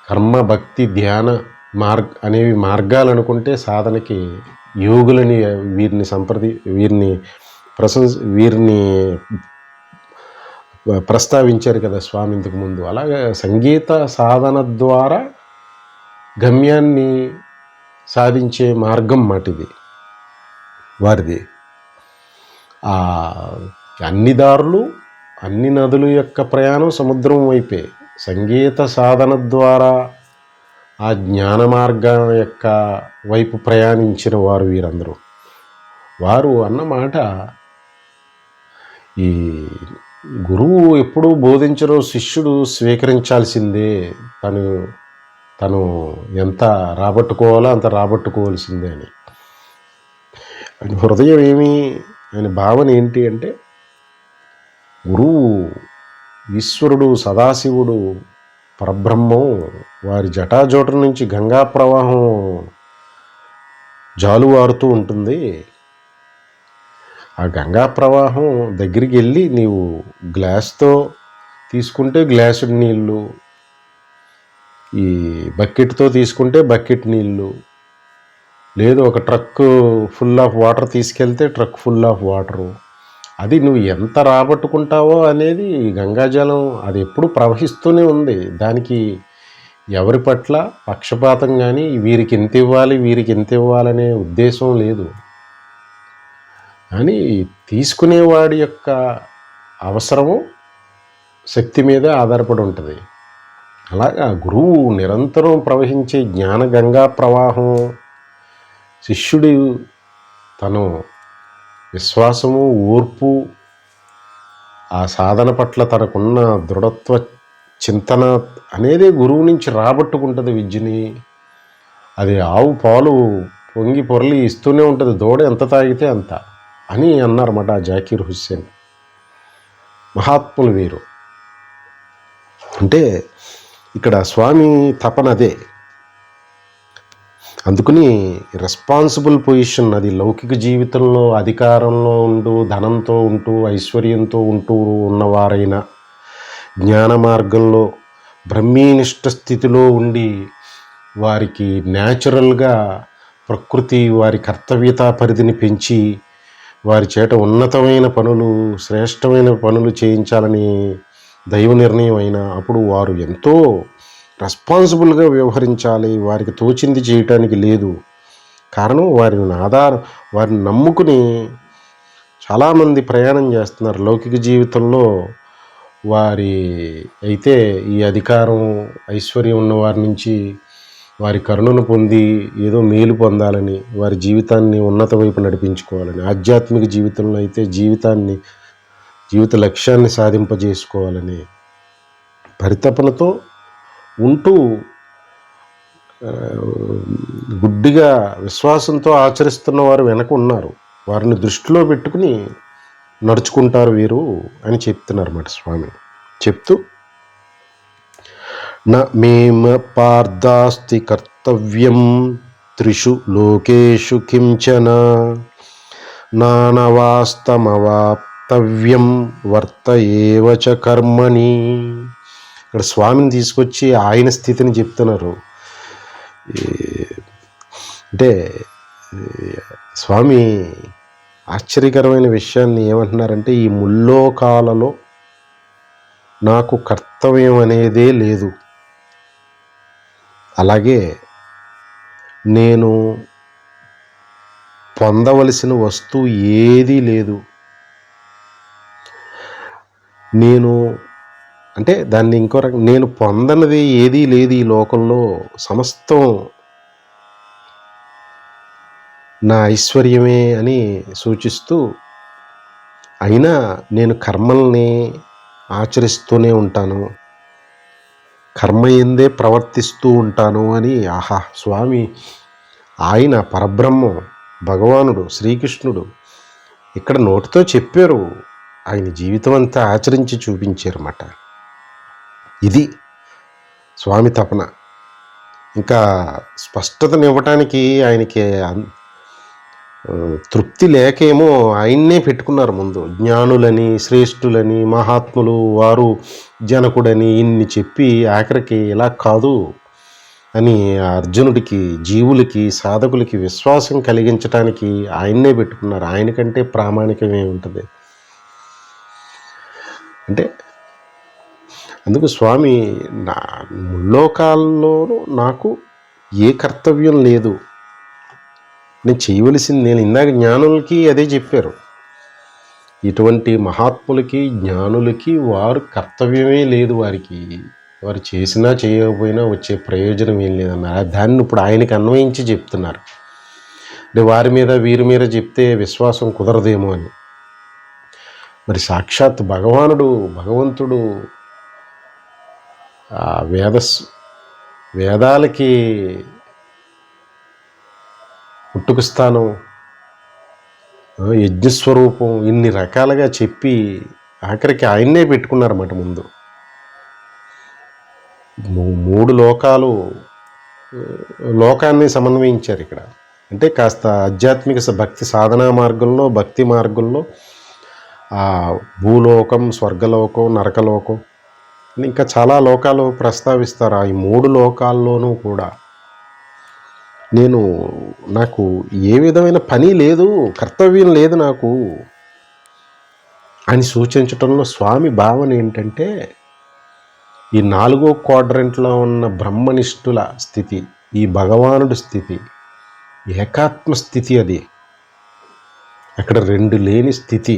కర్మ, భక్తి, ధ్యాన అనేవి మార్గాలు అనుకుంటే సాధనకి యోగులని వీరిని ప్రస్తావించారు కదా స్వామి ఇంతకు ముందు. అలాగే సంగీత సాధన ద్వారా గమ్యాన్ని సాధించే మార్గం మాటిది వారిది. అన్ని దారులు, అన్ని నదుల యొక్క ప్రయాణం సముద్రం వైపే. సంగీత సాధన ద్వారా ఆ జ్ఞాన మార్గం యొక్క వైపు ప్రయాణించిన వారు వీరందరూ. వారు అన్నమాట, ఈ గురువు ఎప్పుడూ బోధించరు, శిష్యుడు స్వీకరించాల్సిందే. తను ఎంత రాబట్టుకోవాలో అంత రాబట్టుకోవాల్సిందే అని. హృదయం ఏమి, ఆయన భావన ఏంటి అంటే, గురువు ఈశ్వరుడు, సదాశివుడు, పరబ్రహ్మం, వారి జటాజోటం నుంచి గంగా ప్రవాహం జాలువారుతూ ఉంటుంది. ఆ గంగా ప్రవాహం దగ్గరికి వెళ్ళి నీవు గ్లాస్తో తీసుకుంటే గ్లాసుడు నీళ్ళు, ఈ బకెట్తో తీసుకుంటే బకెట్ నీళ్ళు, లేదు ఒక ట్రక్ ఫుల్ ఆఫ్ వాటర్ తీసుకెళ్తే ట్రక్ ఫుల్ ఆఫ్ వాటరు. అది నువ్వు ఎంత రాబట్టుకుంటావో అనేది గంగాజలం అది ఎప్పుడు ప్రవహిస్తూనే ఉంది. దానికి ఎవరి పట్ల పక్షపాతం కానీ వీరికి ఎంత ఇవ్వాలి వీరికి ఎంత ఇవ్వాలనే ఉద్దేశం లేదు. కానీ తీసుకునేవాడి యొక్క అవసరము శక్తి మీదే ఆధారపడి ఉంటుంది. అలాగా గురువు నిరంతరం ప్రవహించే జ్ఞాన గంగా ప్రవాహం శిష్యుడు తను విశ్వాసము, ఓర్పు, ఆ సాధన పట్ల తనకున్న దృఢత్వ చింతన అనేది గురువు నుంచి రాబట్టుకుంటుంది విద్యని. అది ఆవు పాలు పొంగి పొరలి ఇస్తూనే ఉంటుంది, దూడ ఎంత తాగితే అంత అని అన్నారన్నమాట జాకీర్ హుస్సేన్. మహాత్ములు వీరు. అంటే ఇక్కడ స్వామి తపన అదే. అందుకని రెస్పాన్సిబుల్ పొజిషన్ అది. లౌకిక జీవితంలో అధికారంలో ఉంటూ, ధనంతో ఉంటూ, ఐశ్వర్యంతో ఉంటూ ఉన్నవారైనా, జ్ఞాన మార్గంలో బ్రహ్మీనిష్ట స్థితిలో ఉండి వారికి న్యాచురల్గా ప్రకృతి వారి కర్తవ్యతా పరిధిని పెంచి వారి చేత ఉన్నతమైన పనులు, శ్రేష్టమైన పనులు చేయించాలని దైవ నిర్ణయం అయినా అప్పుడు వారు ఎంతో రెస్పాన్సిబుల్గా వ్యవహరించాలి. వారికి తోచింది చేయటానికి లేదు. కారణం వారిని నమ్ముకుని చాలామంది ప్రయాణం చేస్తున్నారు లౌకిక జీవితంలో. వారి అయితే ఈ అధికారం, ఐశ్వర్యం ఉన్న వారి నుంచి వారి కరుణను పొంది ఏదో మేలు పొందాలని, వారి జీవితాన్ని ఉన్నత వైపు నడిపించుకోవాలని, ఆధ్యాత్మిక జీవితంలో అయితే జీవిత లక్ష్యాన్ని సాధింపజేసుకోవాలని పరితపనతో ఉంటూ గుడ్డిగా విశ్వాసంతో ఆచరిస్తున్న వారు వెనక ఉన్నారు. వారిని దృష్టిలో పెట్టుకుని నడుచుకుంటారు వీరు అని చెప్తున్నారు అన్నమాట స్వామి. చెప్తూ మేమ పార్థాస్తి కర్తవ్యం త్రిషు లోకేషు కించన నానవాస్తమవాప్తవ్యం వర్త ఏవ చ కర్మణి. ఇక్కడ స్వామిని తీసుకొచ్చి ఆయన స్థితిని చెప్తున్నారు. అంటే స్వామి ఆశ్చర్యకరమైన విషయాన్ని ఏమంటున్నారంటే, ఈ ముల్లోకాలలో నాకు కర్తవ్యం అనేదే లేదు. అలాగే నేను పొందవలసిన వస్తువు ఏదీ లేదు. నేను అంటే దాన్ని ఇంకో రకం, నేను పొందనిది ఏదీ లేదు ఈ లోకంలో, సమస్తం నా ఐశ్వర్యమే అని సూచిస్తూ, అయినా నేను కర్మల్ని ఆచరిస్తూనే ఉంటాను, కర్మ ఎందే ప్రవర్తిస్తూ ఉంటాను అని స్వామి ఆయన పరబ్రహ్మం భగవానుడు శ్రీకృష్ణుడు ఇక్కడ నోటితో చెప్పారు, ఆయన జీవితం అంతా ఆచరించి చూపించారన్నమాట. ఇది స్వామి తపన. ఇంకా స్పష్టతనివ్వటానికి ఆయనకి తృప్తి లేకేమో ఆయన్నే పెట్టుకున్నారు ముందు. జ్ఞానులని, శ్రేష్ఠులని, మహాత్ములు, వారు జనకుడని ఇన్ని చెప్పి ఆఖరికి ఇలా కాదు అని అర్జునుడికి, జీవులకి, సాధకులకి విశ్వాసం కలిగించటానికి ఆయన్నే పెట్టుకున్నారు. ఆయనకంటే ప్రామాణికమే ఉంటుంది. అంటే అందుకు స్వామి నా ముల్లోకాల్లోనూ నాకు ఏ కర్తవ్యం లేదు, నేను చేయవలసింది, నేను ఇందాక జ్ఞానులకి అదే చెప్పారు, ఇటువంటి మహాత్ములకి జ్ఞానులకి వారు కర్తవ్యమే లేదు, వారు చేసినా చేయకపోయినా వచ్చే ప్రయోజనం ఏం లేదన్నారు. దాన్ని ఇప్పుడు ఆయనకి అన్వయించి చెప్తున్నారు. అంటే వారి మీద వీరి మీద చెప్తే విశ్వాసం కుదరదేమో అని. మరి సాక్షాత్ భగవంతుడు వేదాలకి పుట్టుక స్థానం, యజ్ఞస్వరూపం, ఇన్ని రకాలుగా చెప్పి ఆఖరికి ఆయన్నే పెట్టుకున్నారన్నమాట ముందు. 3 లోకాన్ని సమన్వయించారు ఇక్కడ. అంటే కాస్త ఆధ్యాత్మిక భక్తి సాధనా మార్గంలో, భక్తి మార్గంలో భూలోకం, స్వర్గలోకం, నరకలోకం, ఇంకా చాలా లోకాలు ప్రస్తావిస్తారు. ఈ 3 లోకాల్లోనూ కూడా నాకు ఏ విధమైన పని లేదు, కర్తవ్యం లేదు నాకు అని సూచించటంలో స్వామి భావన ఏంటంటే, ఈ 4వ క్వాడ్రంట్లో ఉన్న బ్రహ్మనిష్ఠుల స్థితి, ఈ భగవానుడి స్థితి, ఏకాత్మ స్థితి, అది అక్కడ 2 లేని స్థితి.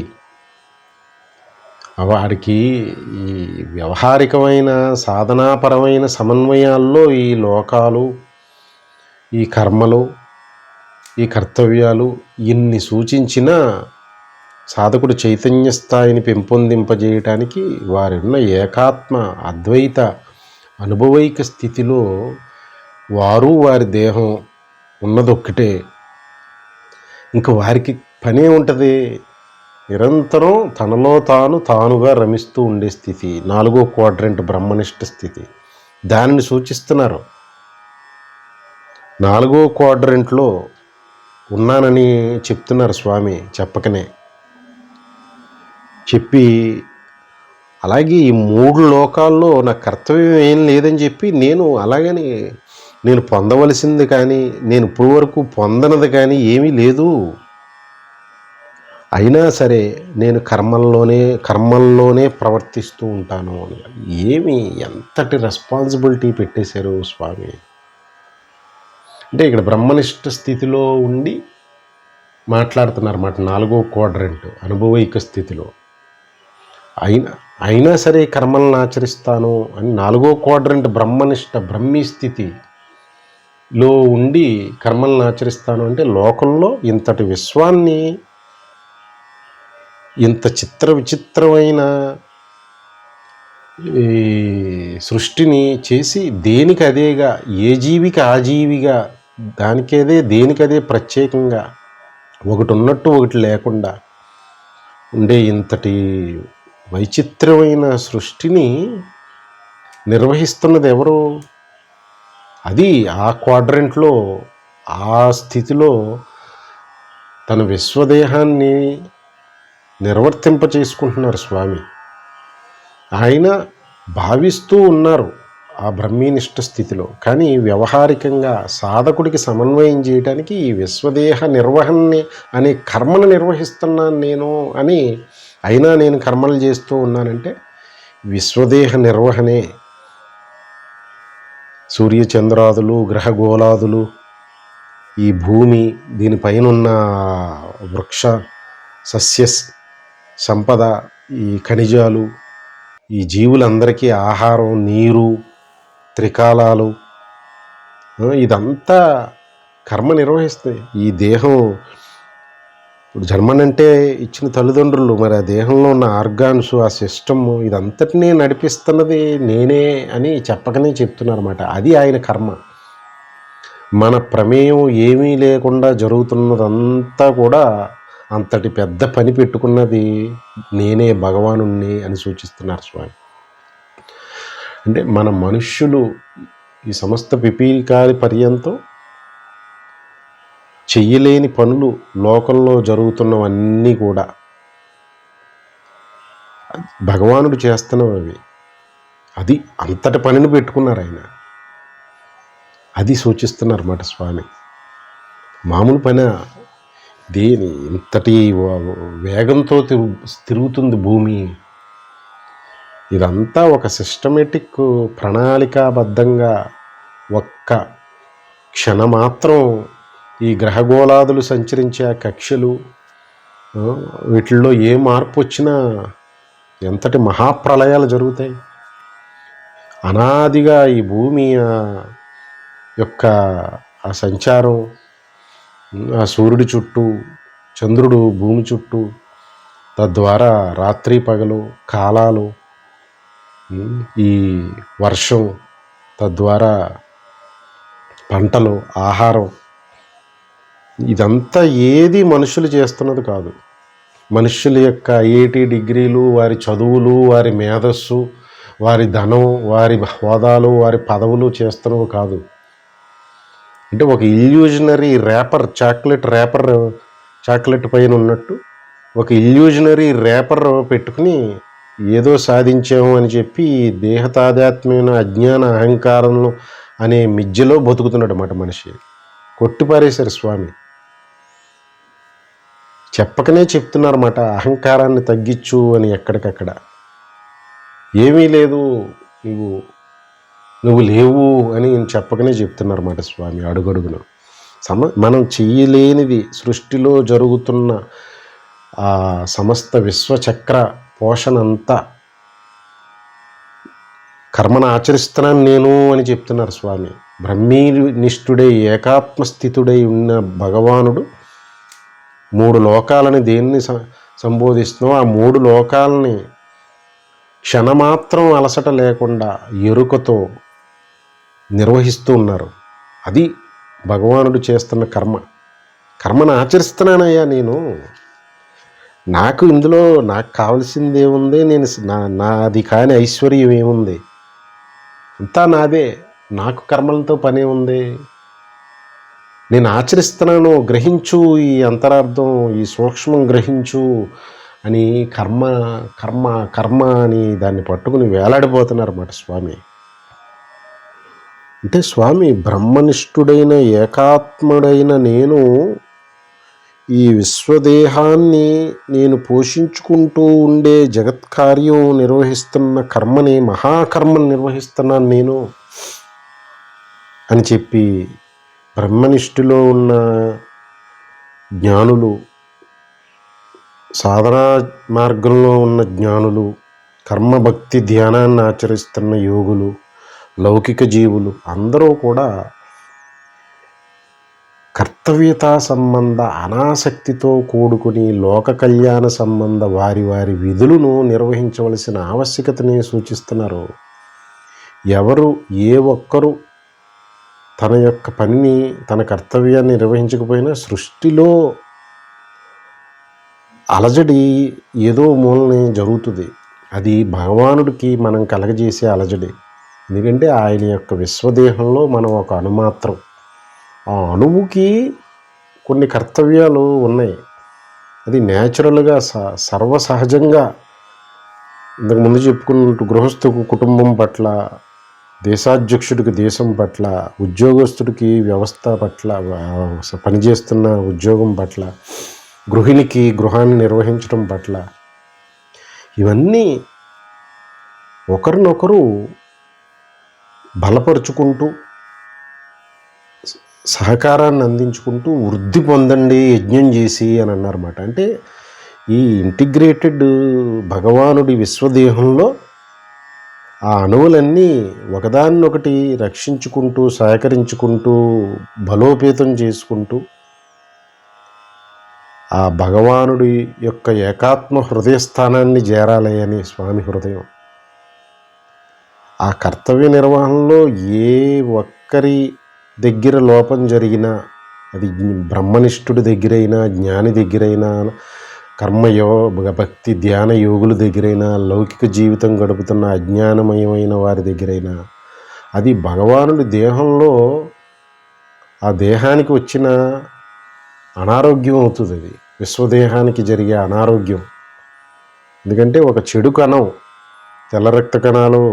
వారికి ఈ వ్యవహారికమైన సాధనాపరమైన సమన్వయాల్లో ఈ లోకాలు, ఈ కర్మలు, ఈ కర్తవ్యాలు ఇన్ని సూచించిన సాధకుడు చైతన్య స్థాయిని పెంపొందింపజేయటానికి వారున్న ఏకాత్మ అద్వైత అనుభవైక స్థితిలో వారి దేహం ఉన్నదొక్కటే. ఇంక వారికి పనే ఉంటుంది, నిరంతరం తనలో తానుగా రమిస్తూ ఉండే స్థితి, 4వ క్వాడ్రంట్ బ్రహ్మనిష్ట స్థితి. దానిని సూచిస్తున్నారు. 4వ క్వాడ్రంట్లో ఉన్నానని చెప్తున్నారు స్వామి చెప్పకనే. చెప్పి అలాగే ఈ 3 లోకాల్లో నా కర్తవ్యం ఏం లేదని చెప్పి, నేను పొందవలసింది కానీ, నేను ఇప్పుడు వరకు పొందనది కానీ ఏమీ లేదు, అయినా సరే నేను కర్మల్లోనే ప్రవర్తిస్తూ ఉంటాను అని. ఎంతటి రెస్పాన్సిబిలిటీ పెట్టేశారు స్వామి. అంటే ఇక్కడ బ్రహ్మనిష్ట స్థితిలో ఉండి మాట్లాడుతున్నారు అన్నమాట. 4వ క్వాడ్రంట్ అనుభవైక స్థితిలో అయినా సరే కర్మలను ఆచరిస్తాను అని 4వ క్వాడ్రంట్ బ్రహ్మనిష్ట బ్రహ్మీ స్థితిలో ఉండి కర్మలను ఆచరిస్తాను అంటే, లోకంలో ఇంతటి విశ్వాన్ని, ఇంత విచిత్రమైన సృష్టిని చేసి దేనికి అదేగా, ఏ జీవికి ఆ జీవిగా, దేనికదే ప్రత్యేకంగా, ఒకటి ఉన్నట్టు ఒకటి లేకుండా ఉండే ఇంతటి వైచిత్రమైన సృష్టిని నిర్వహిస్తున్నది ఎవరు? అది ఆ క్వాడ్రంట్లో, ఆ స్థితిలో తన విశ్వదేహాన్ని నిర్వర్తింప చేసుకుంటున్నారు స్వామి. ఆయన భావిస్తూ ఉన్నారు ఆ బ్రహ్మీనిష్ట స్థితిలో. కానీ వ్యవహారికంగా సాధకుడికి సమన్వయం చేయడానికి ఈ విశ్వదేహ నిర్వహణని అనే కర్మను నిర్వహిస్తున్నాను నేను అని, అయినా నేను కర్మలు చేస్తూ ఉన్నానంటే విశ్వదేహ నిర్వహణే సూర్యచంద్రాదులు, గ్రహగోళాదులు, ఈ భూమి, దీనిపైనున్న వృక్ష సస్య సంపద, ఈ ఖనిజాలు, ఈ జీవులందరికీ ఆహారం, నీరు, త్రికాలాలు, ఇదంతా కర్మ నిర్వహిస్తుంది. ఈ దేహం ఇప్పుడు జన్మనంటే ఇచ్చిన తల్లిదండ్రులు, మరి ఆ దేహంలో ఉన్న ఆర్గాన్స్, ఆ సిస్టమ్, ఇదంతటినీ నడిపిస్తున్నది నేనే అని చెప్పకనే చెప్తున్నారన్నమాట. అది ఆయన కర్మ. మన ప్రమేయం ఏమీ లేకుండా జరుగుతున్నదంతా కూడా అంతటి పెద్ద పని పెట్టుకున్నది నేనే, భగవానుణ్ణి అని సూచిస్తున్నారు స్వామి. అంటే మన మనుష్యులు ఈ సమస్త పిపీలికాది పర్యంతం చెయ్యలేని పనులు లోకంలో జరుగుతున్నవన్నీ కూడా భగవానుడు చేస్తున్నవి. అది అంతటి పనిని పెట్టుకున్నారు ఆయన. అది సూచిస్తున్నారు అన్నమాట స్వామి. మామూలు పని దేని ఇంతటి వేగంతో తిరుగుతుంది భూమి. ఇదంతా ఒక సిస్టమేటిక్ ప్రణాళికాబద్ధంగా ఒక్క క్షణమాత్రం ఈ గ్రహగోళాదులు సంచరించే ఆ కక్షలు, వీటిల్లో ఏ మార్పు వచ్చినా ఎంతటి మహాప్రళయాలు జరుగుతాయి. అనాదిగా ఈ భూమి యొక్క ఆ సంచారం, ఆ సూర్యుడి చుట్టూ, చంద్రుడు భూమి చుట్టూ, తద్వారా రాత్రి పగలు కాలాలు, ఈ వర్షం, తద్వారా పంటలు, ఆహారం, ఇదంతా ఏది మనుషులు చేస్తున్నది కాదు. మనుషుల యొక్క ఐఐటి డిగ్రీలు, వారి చదువులు, వారి మేధస్సు, వారి ధనం, వారి హోదాలు, వారి పదవులు చేస్తున్నవి కాదు. అంటే ఒక ఇల్యూజనరీ ర్యాపర్, చాక్లెట్ పైన ఉన్నట్టు ఒక ఇల్యూజనరీ ర్యాపర్ పెట్టుకుని ఏదో సాధించాము అని చెప్పి దేహతాదాత్మ్యమైన అజ్ఞాన అహంకారంలో అనే మిథ్యలో బతుకుతున్నాడు అన్నమాట మనిషి. కొట్టిపారేశారు స్వామి. చెప్పకనే చెప్తున్నారన్నమాట, అహంకారాన్ని తగ్గించు అని. ఎక్కడికక్కడ ఏమీ లేదు, నువ్వు లేవు అని చెప్పకనే చెప్తున్నారన్నమాట స్వామి అడుగడుగున. మనం చెయ్యలేనిది సృష్టిలో జరుగుతున్న ఆ సమస్త విశ్వచక్ర పోషణ అంతా కర్మను ఆచరిస్తున్నాను నేను అని చెప్తున్నారు స్వామి. బ్రహ్మీనిష్ఠుడై ఏకాత్మస్థితుడై ఉన్న భగవానుడు 3 లోకాలని దేన్ని సంబోధిస్తున్నావు, ఆ 3 లోకాలని క్షణమాత్రం అలసట లేకుండా ఎరుకతో నిర్వహిస్తూ ఉన్నారు. అది భగవానుడు చేస్తున్న కర్మను ఆచరిస్తున్నానయ్యా నేను. నాకు ఇందులో నాకు కావాల్సింది ఏముంది, నేను నాది కాని ఐశ్వర్యం ఏముంది, అంతా నాదే. నాకు కర్మలతో పనే ఉంది. నేను ఆచరిస్తున్నాను, గ్రహించు, ఈ అంతరార్థం, ఈ సూక్ష్మం గ్రహించు అని కర్మ కర్మ కర్మ అని దాన్ని పట్టుకుని వేలాడిపోతున్నారు అన్నమాట స్వామి. అంటే స్వామి బ్రహ్మనిష్ఠుడైన ఏకాత్ముడైన నేను ఈ విశ్వదేహాన్ని నేను పోషించుకుంటూ ఉండే జగత్కార్యం నిర్వహిస్తున్న కర్మని, మహాకర్మను నిర్వహిస్తున్నాను నేను అని చెప్పి బ్రహ్మనిష్ఠులో ఉన్న జ్ఞానులు, సాధనా మార్గంలో ఉన్న జ్ఞానులు, కర్మభక్తి ధ్యానాన్ని ఆచరిస్తున్న యోగులు, లౌకిక జీవులు అందరూ కూడా కర్తవ్యతా సంబంధ అనాసక్తితో కూడుకుని లోక కళ్యాణ సంబంధ వారి వారి విధులను నిర్వహించవలసిన ఆవశ్యకతని సూచిస్తున్నారు. ఎవరు ఏ ఒక్కరు తన యొక్క పనిని, తన కర్తవ్యాన్ని నిర్వహించకపోయినా సృష్టిలో అలజడి ఏదో మూలని జరుగుతుంది. అది భగవానుడికి మనం కలగజేసే అలజడి. ఎందుకంటే ఆయన యొక్క విశ్వదేహంలో మనం ఒక అణుమాత్రం. ఆ అణువుకి కొన్ని కర్తవ్యాలు ఉన్నాయి. అది న్యాచురల్గా సర్వసహజంగా ఇంతకుముందు చెప్పుకున్నట్టు గృహస్థుకు కుటుంబం పట్ల, దేశాధ్యక్షుడికి దేశం పట్ల, ఉద్యోగస్తుడికి వ్యవస్థ పట్ల, పనిచేస్తున్న ఉద్యోగం పట్ల, గృహిణికి గృహాన్ని నిర్వహించడం పట్ల, ఇవన్నీ ఒకరినొకరు బలపరుచుకుంటూ సహకారాన్ని అందించుకుంటూ వృద్ధి పొందండి యజ్ఞం చేసి అని అన్నారన్నమాట. అంటే ఈ ఇంటిగ్రేటెడ్ భగవానుడి విశ్వదేహంలో ఆ అణువులన్నీ ఒకదాన్నొకటి రక్షించుకుంటూ సహకరించుకుంటూ బలోపేతం చేసుకుంటూ ఆ భగవానుడి యొక్క ఏకాత్మ హృదయస్థానాన్ని చేరాలి అని స్వామి హృదయం. ఆ కర్తవ్య నిర్వహణలో ఏ ఒక్కరి దగ్గర లోపం జరిగినా, అది బ్రహ్మనిష్ఠుడి దగ్గరైనా, జ్ఞాని దగ్గరైనా, భక్తి ధ్యాన యోగుల దగ్గరైనా, లౌకిక జీవితం గడుపుతున్న అజ్ఞానమయమైన వారి దగ్గరైనా, అది భగవానుడి దేహంలో ఆ దేహానికి వచ్చిన అనారోగ్యం అవుతుంది. అది విశ్వదేహానికి జరిగే అనారోగ్యం. ఎందుకంటే ఒక చెడు కణం, తెల్ల రక్త కణాలు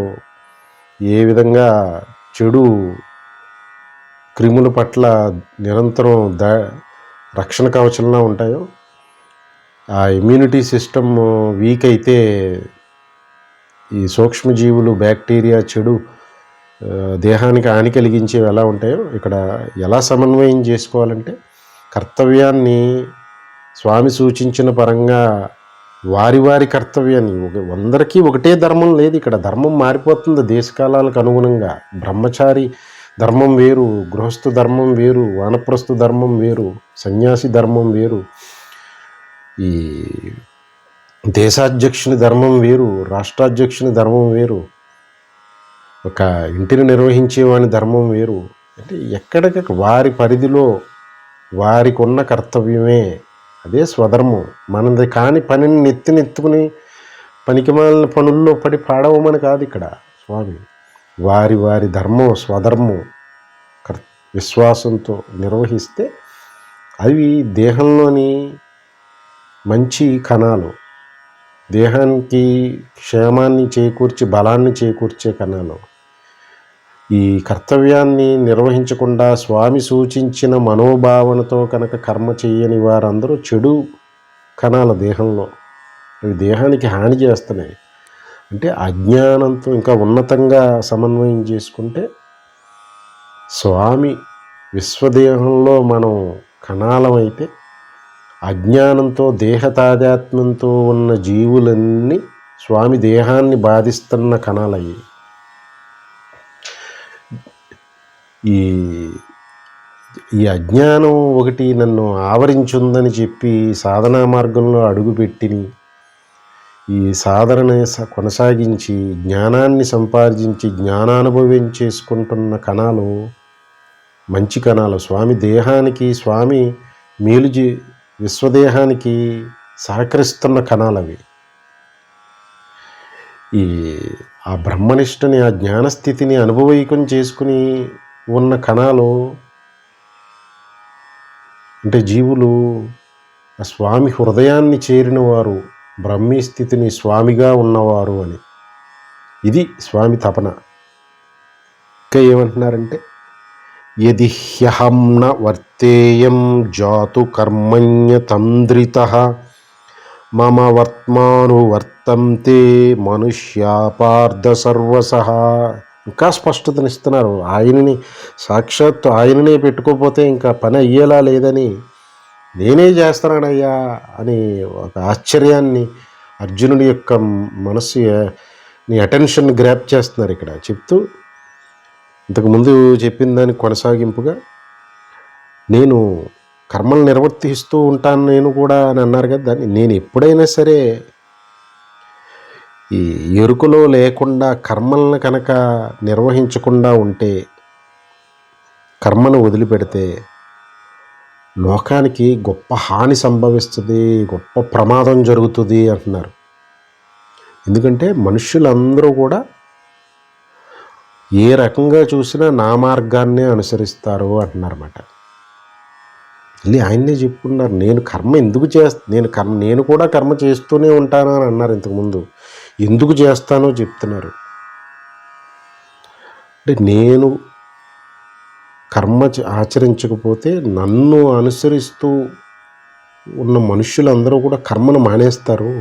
ఏ విధంగా చెడు క్రిముల పట్ల నిరంతరం రక్షణ కవచంలా ఉంటాయో, ఆ ఇమ్యూనిటీ సిస్టమ్ వీక్ అయితే ఈ సూక్ష్మజీవులు, బ్యాక్టీరియా, చెడు దేహానికి హాని కలిగించేవి ఎలా ఉంటాయో, ఇక్కడ ఎలా సమన్వయం చేసుకోవాలంటే కర్తవ్యాన్ని స్వామి సూచించిన పరంగా వారి వారి కర్తవ్యాన్ని, అందరికీ ఒకటే ధర్మం లేదు. ఇక్కడ ధర్మం మారిపోతుంది దేశకాలాలకు అనుగుణంగా. బ్రహ్మచారి ధర్మం వేరు, గృహస్థు ధర్మం వేరు, వానప్రస్థు ధర్మం వేరు, సన్యాసి ధర్మం వేరు, ఈ దేశాధ్యక్షుని ధర్మం వేరు, రాష్ట్రాధ్యక్షుని ధర్మం వేరు, ఒక ఇంటిని నిర్వహించేవాని ధర్మం వేరు. అంటే ఎక్కడికి వారి పరిధిలో వారికి ఉన్న కర్తవ్యమే, అదే స్వధర్మం. మనది కాని పనిని నెత్తినెత్తుకుని పనికిమాలిన పనుల్లో పడి పాడవమని కాదు ఇక్కడ స్వామి. వారి వారి ధర్మం, స్వధర్మం విశ్వాసంతో నిర్వహిస్తే అవి దేహంలోని మంచి కణాలు, దేహానికి క్షేమాన్ని చేకూర్చి బలాన్ని చేకూర్చే కణాలు. ఈ కర్తవ్యాన్ని నిర్వహించకుండా స్వామి సూచించిన మనోభావనతో కనుక కర్మ చేయని వారందరూ చెడు కణాల దేహంలో, అవి దేహానికి హాని చేస్తున్నాయి. అంటే అజ్ఞానంతో ఇంకా ఉన్నతంగా సమన్వయం చేసుకుంటే స్వామి విశ్వదేహంలో మనం కణాలమైతే, అజ్ఞానంతో దేహ తాదాత్మ్యంతో ఉన్న జీవులన్నీ స్వామి దేహాన్ని బాధిస్తున్న కణాలయ్యి. ఈ అజ్ఞానం ఒకటి నన్ను ఆవరించుందని చెప్పి సాధనా మార్గంలో అడుగుపెట్టి ఈ సాధనని కొనసాగించి జ్ఞానాన్ని సంపాదించి జ్ఞానానుభవం చేసుకుంటున్న కణాలు మంచి కణాలు. స్వామి దేహానికి, స్వామి మేలు విశ్వదేహానికి సహకరిస్తున్న కణాలు అవి. ఆ బ్రహ్మనిష్టని, ఆ జ్ఞానస్థితిని అనుభవైకం చేసుకుని ఉన్న కణాలు అంటే జీవులు ఆ స్వామి హృదయాన్ని చేరిన వారు, బ్రహ్మీ స్థితిని స్వామిగా ఉన్నవారు అని. ఇది స్వామి తపన. ఇంకా ఏమంటున్నారంటే, యది హ్యహం న వర్తేయం జాతు కర్మణ్యతంద్రితః మమ వర్త్మానువర్తంతే మనుష్యా పార్థ సర్వసః. ఇంకా స్పష్టతనిస్తున్నారు. ఆయనని సాక్షాత్తు ఆయననే పెట్టుకోకపోతే ఇంకా పని అయ్యేలా లేదని, నేనే చేస్తున్నానయ్యా అని ఒక ఆశ్చర్యాన్ని అర్జునుడి యొక్క మనస్సుని అటెన్షన్ గ్రాప్ చేస్తున్నారు ఇక్కడ చెప్తూ. ఇంతకుముందు చెప్పిన దానికి కొనసాగింపుగా, నేను కర్మలు నిర్వర్తిస్తూ ఉంటాను నేను కూడా అని అన్నారు కదా, దాన్ని నేను ఎప్పుడైనా సరే ఈ ఎరుకలో లేకుండా కర్మలను కనుక నిర్వహించకుండా ఉంటే, కర్మను వదిలిపెడితే లోకానికి గొప్ప హాని సంభవిస్తుంది, గొప్ప ప్రమాదం జరుగుతుంది అంటున్నారు. ఎందుకంటే మనుష్యులందరూ కూడా ఏ రకంగా చూసినా నా మార్గాన్నే అనుసరిస్తారు అంటున్నారన్నమాట. మళ్ళీ ఆయన్నే చెప్పుకున్నారు, నేను కర్మ ఎందుకు నేను కూడా కర్మ చేస్తూనే ఉంటాను అని అన్నారు ఇంతకుముందు. ఎందుకు చేస్తానో చెప్తున్నారు. అంటే నేను కర్మ ఆచరించకపోతే నన్ను అనుసరిస్తూ ఉన్న మనుష్యులందరూ కూడా కర్మను మానేస్తారు.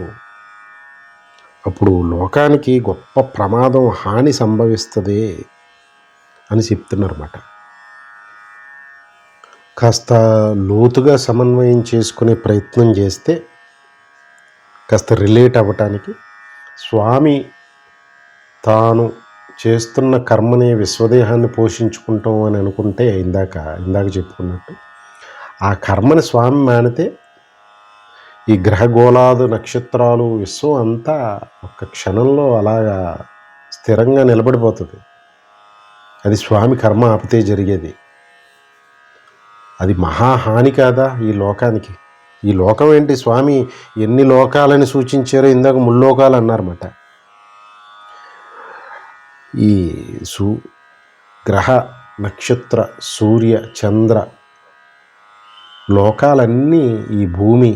అప్పుడు లోకానికి గొప్ప ప్రమాదం, హాని సంభవిస్తుంది అని చెప్తున్నారన్నమాట. కాస్త లోతుగా సమన్వయం చేసుకునే ప్రయత్నం చేస్తే కాస్త రిలేట్ అవ్వటానికి, స్వామి తాను చేస్తున్న కర్మని విశ్వదేహాన్ని పోషించుకుంటాం అని అనుకుంటే ఇందాక చెప్పుకున్నట్టు ఆ కర్మని స్వామి మానితే ఈ గ్రహగోళాదు నక్షత్రాలు విశ్వం అంతా ఒక్క క్షణంలో అలాగా స్థిరంగా నిలబడిపోతుంది. అది స్వామి కర్మ ఆపితే జరిగేది. అది మహాహాని కాదా ఈ లోకానికి? ఈ లోకం ఏంటి, స్వామి ఎన్ని లోకాలని సూచించారో ఇందాక ముల్లోకాలు అన్నారన్నమాట. ఈ గ్రహ నక్షత్ర సూర్య చంద్ర లోకాలన్నీ, ఈ భూమి,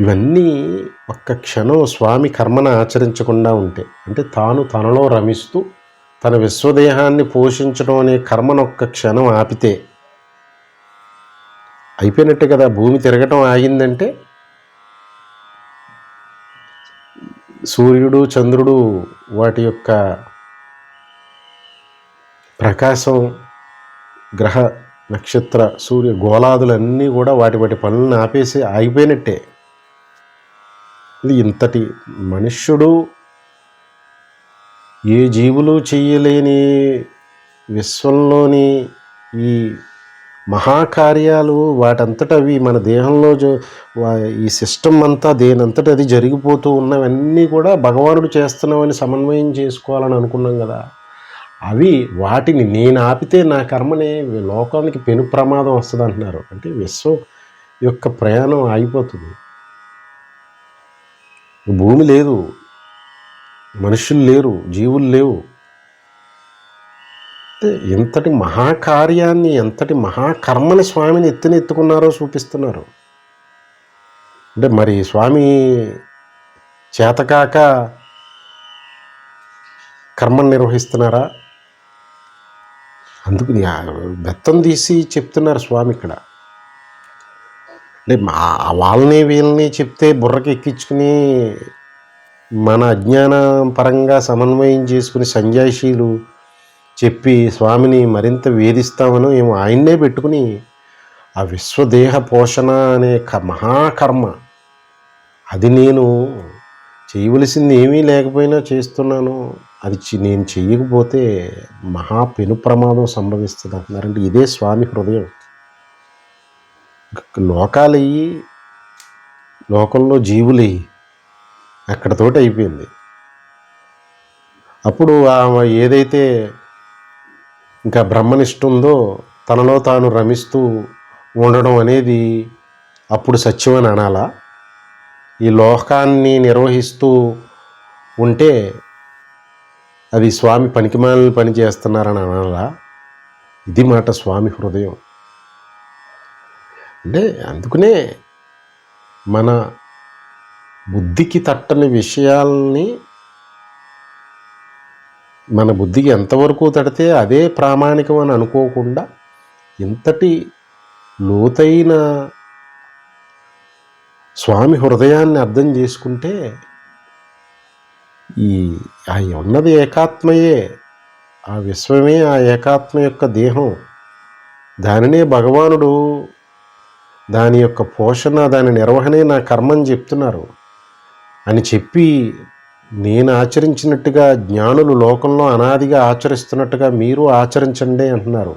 ఇవన్నీ ఒక్క క్షణం స్వామి కర్మను ఆచరించకుండా ఉంటే, అంటే తనలో రమిస్తూ తన విశ్వదేహాన్ని పోషించడం అనే కర్మను ఒక్క క్షణం ఆపితే అయిపోయినట్టే కదా. భూమి తిరగటం ఆగిందంటే సూర్యుడు చంద్రుడు వాటి యొక్క ప్రకాశం, గ్రహ నక్షత్ర సూర్య గోళాదులన్నీ కూడా వాటి పనులను ఆపేసి ఆగిపోయినట్టే. ఇది ఇంతటి మనుష్యుడు ఏ జీవులు చేయలేని విశ్వంలోని ఈ మహాకార్యాలు వాటంతటవి మన దేహంలో ఈ సిస్టమ్ అంతా దేనంతట అది జరిగిపోతూ ఉన్నవన్నీ కూడా భగవానుడు చేస్తున్నామని సమన్వయం చేసుకోవాలని అనుకున్నాం కదా. వాటిని నేను ఆపితే నా కర్మని లోకానికి పెను ప్రమాదం వస్తుంది అంటున్నారు. అంటే విశ్వం యొక్క ప్రయాణం ఆగిపోతుంది. భూమి లేదు, మనుషులు లేరు, జీవులు లేవు. ఎంతటి మహాకార్యాన్ని, ఎంతటి మహాకర్మని స్వామిని ఎత్తుకున్నారో చూపిస్తున్నారు. అంటే మరి స్వామి చేతకాక కర్మను నిర్వహిస్తున్నారా? అందుకు బెత్తం తీసి చెప్తున్నారు స్వామి ఇక్కడ. అంటే వాళ్ళని వీళ్ళని చెప్తే బుర్రకి ఎక్కించుకుని మన అజ్ఞాన పరంగా సమన్వయం చేసుకుని సంజాయిషీలు చెప్పి స్వామిని మరింత వేధిస్తామనో ఏమో ఆయన్నే పెట్టుకుని ఆ విశ్వదేహ పోషణ అనే మహాకర్మ, అది నేను చేయవలసింది ఏమీ లేకపోయినా చేస్తున్నాను, అది నేను చెయ్యకపోతే మహా పెను ప్రమాదం సంభవిస్తుంది అంటున్నారంటే ఇదే స్వామి హృదయం. లోకాలయ్యి, లోకంలో జీవులయ్యి అక్కడతోటి అయిపోయింది. అప్పుడు ఆమె ఏదైతే ఇంకా బ్రహ్మనిష్ట ఉందో తనలో తాను రమిస్తూ ఉండడం అనేది అప్పుడు సత్యం అని అనాలా? ఈ లోకాన్ని నిర్వహిస్తూ ఉంటే అది స్వామి పనికిమాలిన పని చేస్తున్నారని అనాలా? ఇది మాట స్వామి హృదయం. అంటే అందుకనే మన బుద్ధికి తట్టని విషయాల్ని మన బుద్ధికి ఎంతవరకు తడితే అదే ప్రామాణికం అని అనుకోకుండా ఇంతటి లోతైన స్వామి హృదయాన్ని అర్థం చేసుకుంటే ఉన్నది ఏకాత్మయే, ఆ విశ్వమే ఆ ఏకాత్మ యొక్క దేహం, దానినే భగవానుడు దాని యొక్క పోషణ, దాని నిర్వహణే నా కర్మని చెప్తున్నారు అని చెప్పి నేను ఆచరించినట్టుగా జ్ఞానులు లోకంలో అనాదిగా ఆచరిస్తున్నట్టుగా మీరు ఆచరించండి అంటున్నారు.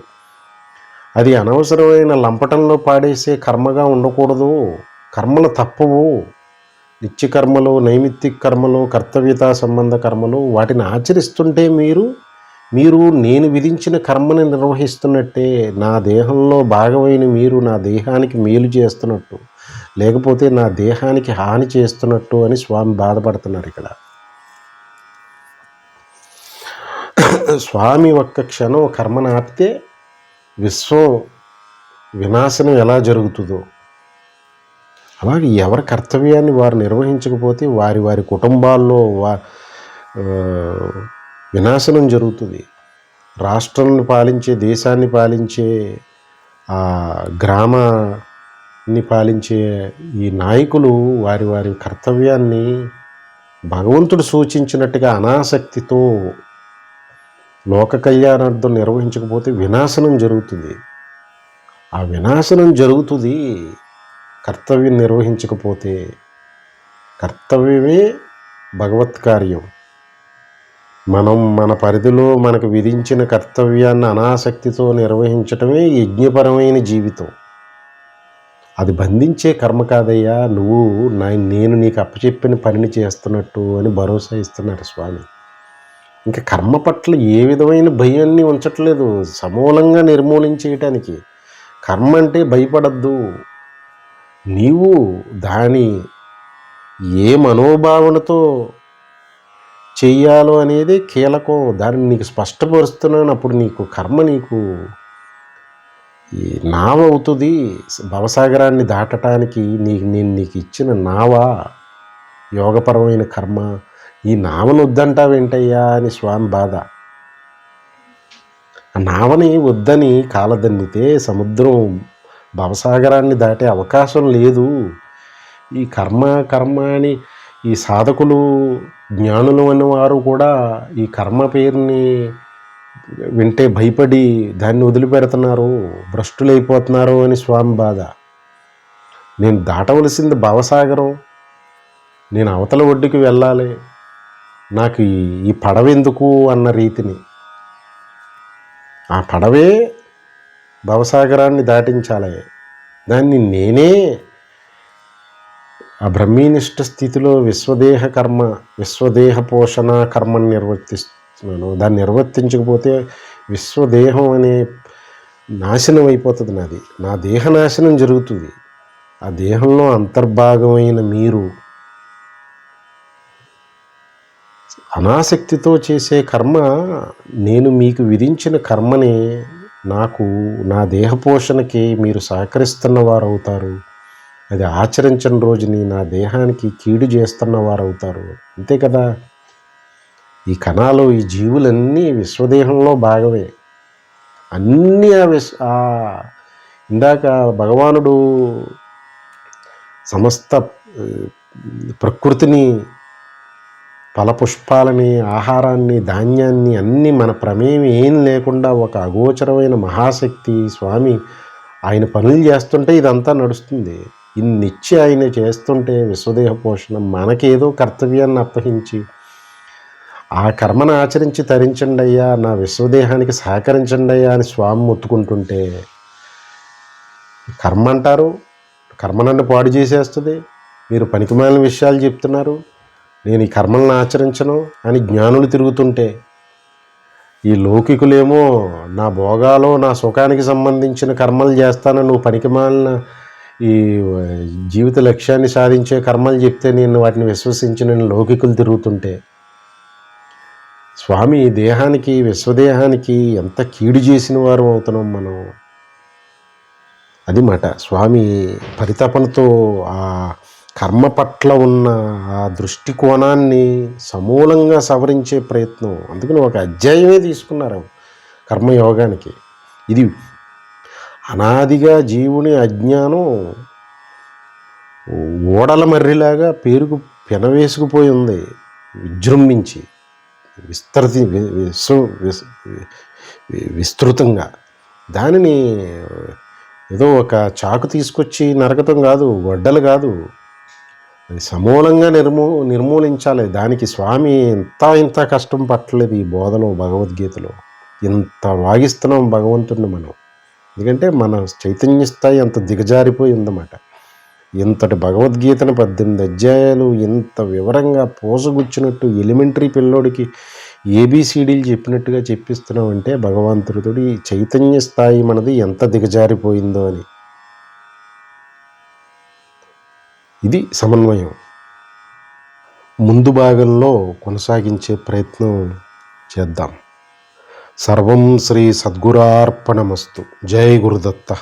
అది అనవసరమైన లంపటంలో పాడేసే కర్మగా ఉండకూడదు. కర్మలు తప్పవు, నిత్యకర్మలు, నైమిత్తిక కర్మలు, కర్తవ్యతా సంబంధ కర్మలు, వాటిని ఆచరిస్తుంటే మీరు నేను విధించిన కర్మని నిర్వహిస్తున్నట్టే. నా దేహంలో భాగమైన మీరు నా దేహానికి మేలు చేస్తున్నట్టు, లేకపోతే నా దేహానికి హాని చేస్తున్నట్టు అని స్వామి బాధపడుతున్నారు ఇక్కడ. స్వామి ఒక్క క్షణం కర్మను ఆపితే విశ్వం వినాశనం ఎలా జరుగుతుందో అలాగే ఎవరి కర్తవ్యాన్ని వారు నిర్వహించకపోతే వారి కుటుంబాల్లో వినాశనం జరుగుతుంది. రాష్ట్రాన్ని పాలించే, దేశాన్ని పాలించే గ్రామ పాలించే ఈ నాయకులు వారి వారి కర్తవ్యాన్ని భగవంతుడు సూచించినట్టుగా అనాసక్తితో లోక కళ్యాణార్థం నిర్వహించకపోతే వినాశనం జరుగుతుంది. ఆ వినాశనం జరుగుతుంది కర్తవ్యం నిర్వహించకపోతే. కర్తవ్యమే భగవత్ కార్యం. మనం మన పరిధిలో మనకు విధించిన కర్తవ్యాన్ని అనాసక్తితో నిర్వహించటమే యజ్ఞపరమైన జీవితం. అది బంధించే కర్మ కాదయ్యా, నువ్వు నేను నీకు అప్పచెప్పిన పనిని చేస్తున్నట్టు అని భరోసా ఇస్తున్నారు స్వామి. ఇంకా కర్మ పట్ల ఏ విధమైన భయాన్ని ఉంచట్లేదు, సమూలంగా నిర్మూలించేయటానికి. కర్మ అంటే భయపడద్దు. నీవు దాని ఏ మనోభావనతో చెయ్యాలో అనేది కీలకం. దాన్ని నీకు స్పష్టపరుస్తున్నాను. అప్పుడు నీకు కర్మ నీకు ఈ నావ అవుతుంది. భవసాగరాన్ని దాటడానికి నేను నీకు ఇచ్చిన నావ యోగపరమైన కర్మ. ఈ నావను వద్దంటావేంటయ్యా అని స్వామి బాధ. ఆ నావని వద్దని కాలదన్నితే సముద్రం భవసాగరాన్ని దాటే అవకాశం లేదు. ఈ కర్మ అని ఈ సాధకులు జ్ఞానులు అనేవారు కూడా ఈ కర్మ పేరుని వింటే భయపడి దాన్ని వదిలిపెడుతున్నారు, భ్రష్టులైపోతున్నారు అని స్వామి బాధ. నేను దాటవలసింది భవసాగరం, నేను అవతల ఒడ్డుకి వెళ్ళాలి, నాకు ఈ పడవెందుకు అన్న రీతిని. ఆ పడవే భవసాగరాన్ని దాటించాలి. దాన్ని నేనే ఆ బ్రహ్మీనిష్ట స్థితిలో విశ్వదేహ పోషణ కర్మని నిర్వర్తిస్తున్నాను. దాన్ని నిర్వర్తించకపోతే విశ్వదేహం అనే నాశనం అయిపోతుంది. నా దేహ నాశనం జరుగుతుంది. ఆ దేహంలో అంతర్భాగమైన మీరు అనాసక్తితో చేసే కర్మ, నేను మీకు విధించిన కర్మని నా దేహ పోషణకి మీరు సహకరిస్తున్న వారు అవుతారు. అది ఆచరించిన రోజుని నా దేహానికి కీడు చేస్తున్న వారు అవుతారు. అంతే కదా. ఈ కణాలు, ఈ జీవులన్నీ విశ్వదేహంలో భాగమే. అన్నీ ఇందాక భగవానుడు సమస్త ప్రకృతిని, ఫలపుష్పాలని, ఆహారాన్ని, ధాన్యాన్ని అన్నీ మన ప్రమేయం ఏం లేకుండా ఒక అగోచరమైన మహాశక్తి స్వామి ఆయన పనులు చేస్తుంటే ఇదంతా నడుస్తుంది. ఇన్నిచ్చి ఆయన చేస్తుంటే విశ్వదేహ పోషణ, మనకేదో కర్తవ్యాన్ని అప్పగించి ఆ కర్మను ఆచరించి తరించండి అయ్యా, నా విశ్వదేహానికి సహకరించండి అయ్యా అని స్వామి మొత్తుకుంటుంటే కర్మ అంటారు. కర్మ నన్ను పాడు చేసేస్తుంది, మీరు పనికిమాలిన విషయాలు చెప్తున్నారు, నేను ఈ కర్మలను ఆచరించను అని జ్ఞానులు తిరుగుతుంటే, ఈ లౌకికులేమో నా భోగాలు, నా సుఖానికి సంబంధించిన కర్మలు చేస్తాను, నువ్వు పనికిమాలిన ఈ జీవిత లక్ష్యాన్ని సాధించే కర్మలు చెప్తే నేను వాటిని విశ్వసించిన లౌకికులు తిరుగుతుంటే, స్వామి దేహానికి, విశ్వదేహానికి ఎంత కీడు చేసిన వారు అవుతున్నాం మనం. అది మాట. స్వామి పరితపనతో ఆ కర్మ పట్ల ఉన్న ఆ దృష్టికోణాన్ని సమూలంగా సవరించే ప్రయత్నం. అందుకని ఒక అధ్యాయమే తీసుకున్నారు కర్మయోగానికి. ఇది అనాదిగా జీవుని అజ్ఞానం ఓడల మర్రిలాగా పెనవేసుకుపోయి ఉంది, విజృంభించి విస్తృతంగా. దానిని ఏదో ఒక చాకు తీసుకొచ్చి నరకటం కాదు, వడ్డలు కాదు, అది సమూలంగా నిర్మూలించాలి. దానికి స్వామి ఇంత కష్టం పట్టలేదు. ఈ బోధలో, భగవద్గీతలో ఇంత వాగిస్తున్నాం భగవంతుడిని మనం. ఎందుకంటే మన చైతన్య స్థాయి అంత దిగజారిపోయి ఉందన్నమాట. ఇంతటి భగవద్గీతను 18 అధ్యాయాలు ఇంత వివరంగా పోసగుచ్చినట్టు ఎలిమెంటరీ పిల్లోడికి ఏబిసిడీలు చెప్పినట్టుగా చెప్పిస్తున్నామంటే భగవంతుడితోటి చైతన్య స్థాయి మనది ఎంత దిగజారిపోయిందో అని. ఇది సమన్వయం. ముందు భాగంలో కొనసాగించే ప్రయత్నం చేద్దాం. సర్వం శ్రీ సద్గురార్పణమస్తు. జై గురుదత్త.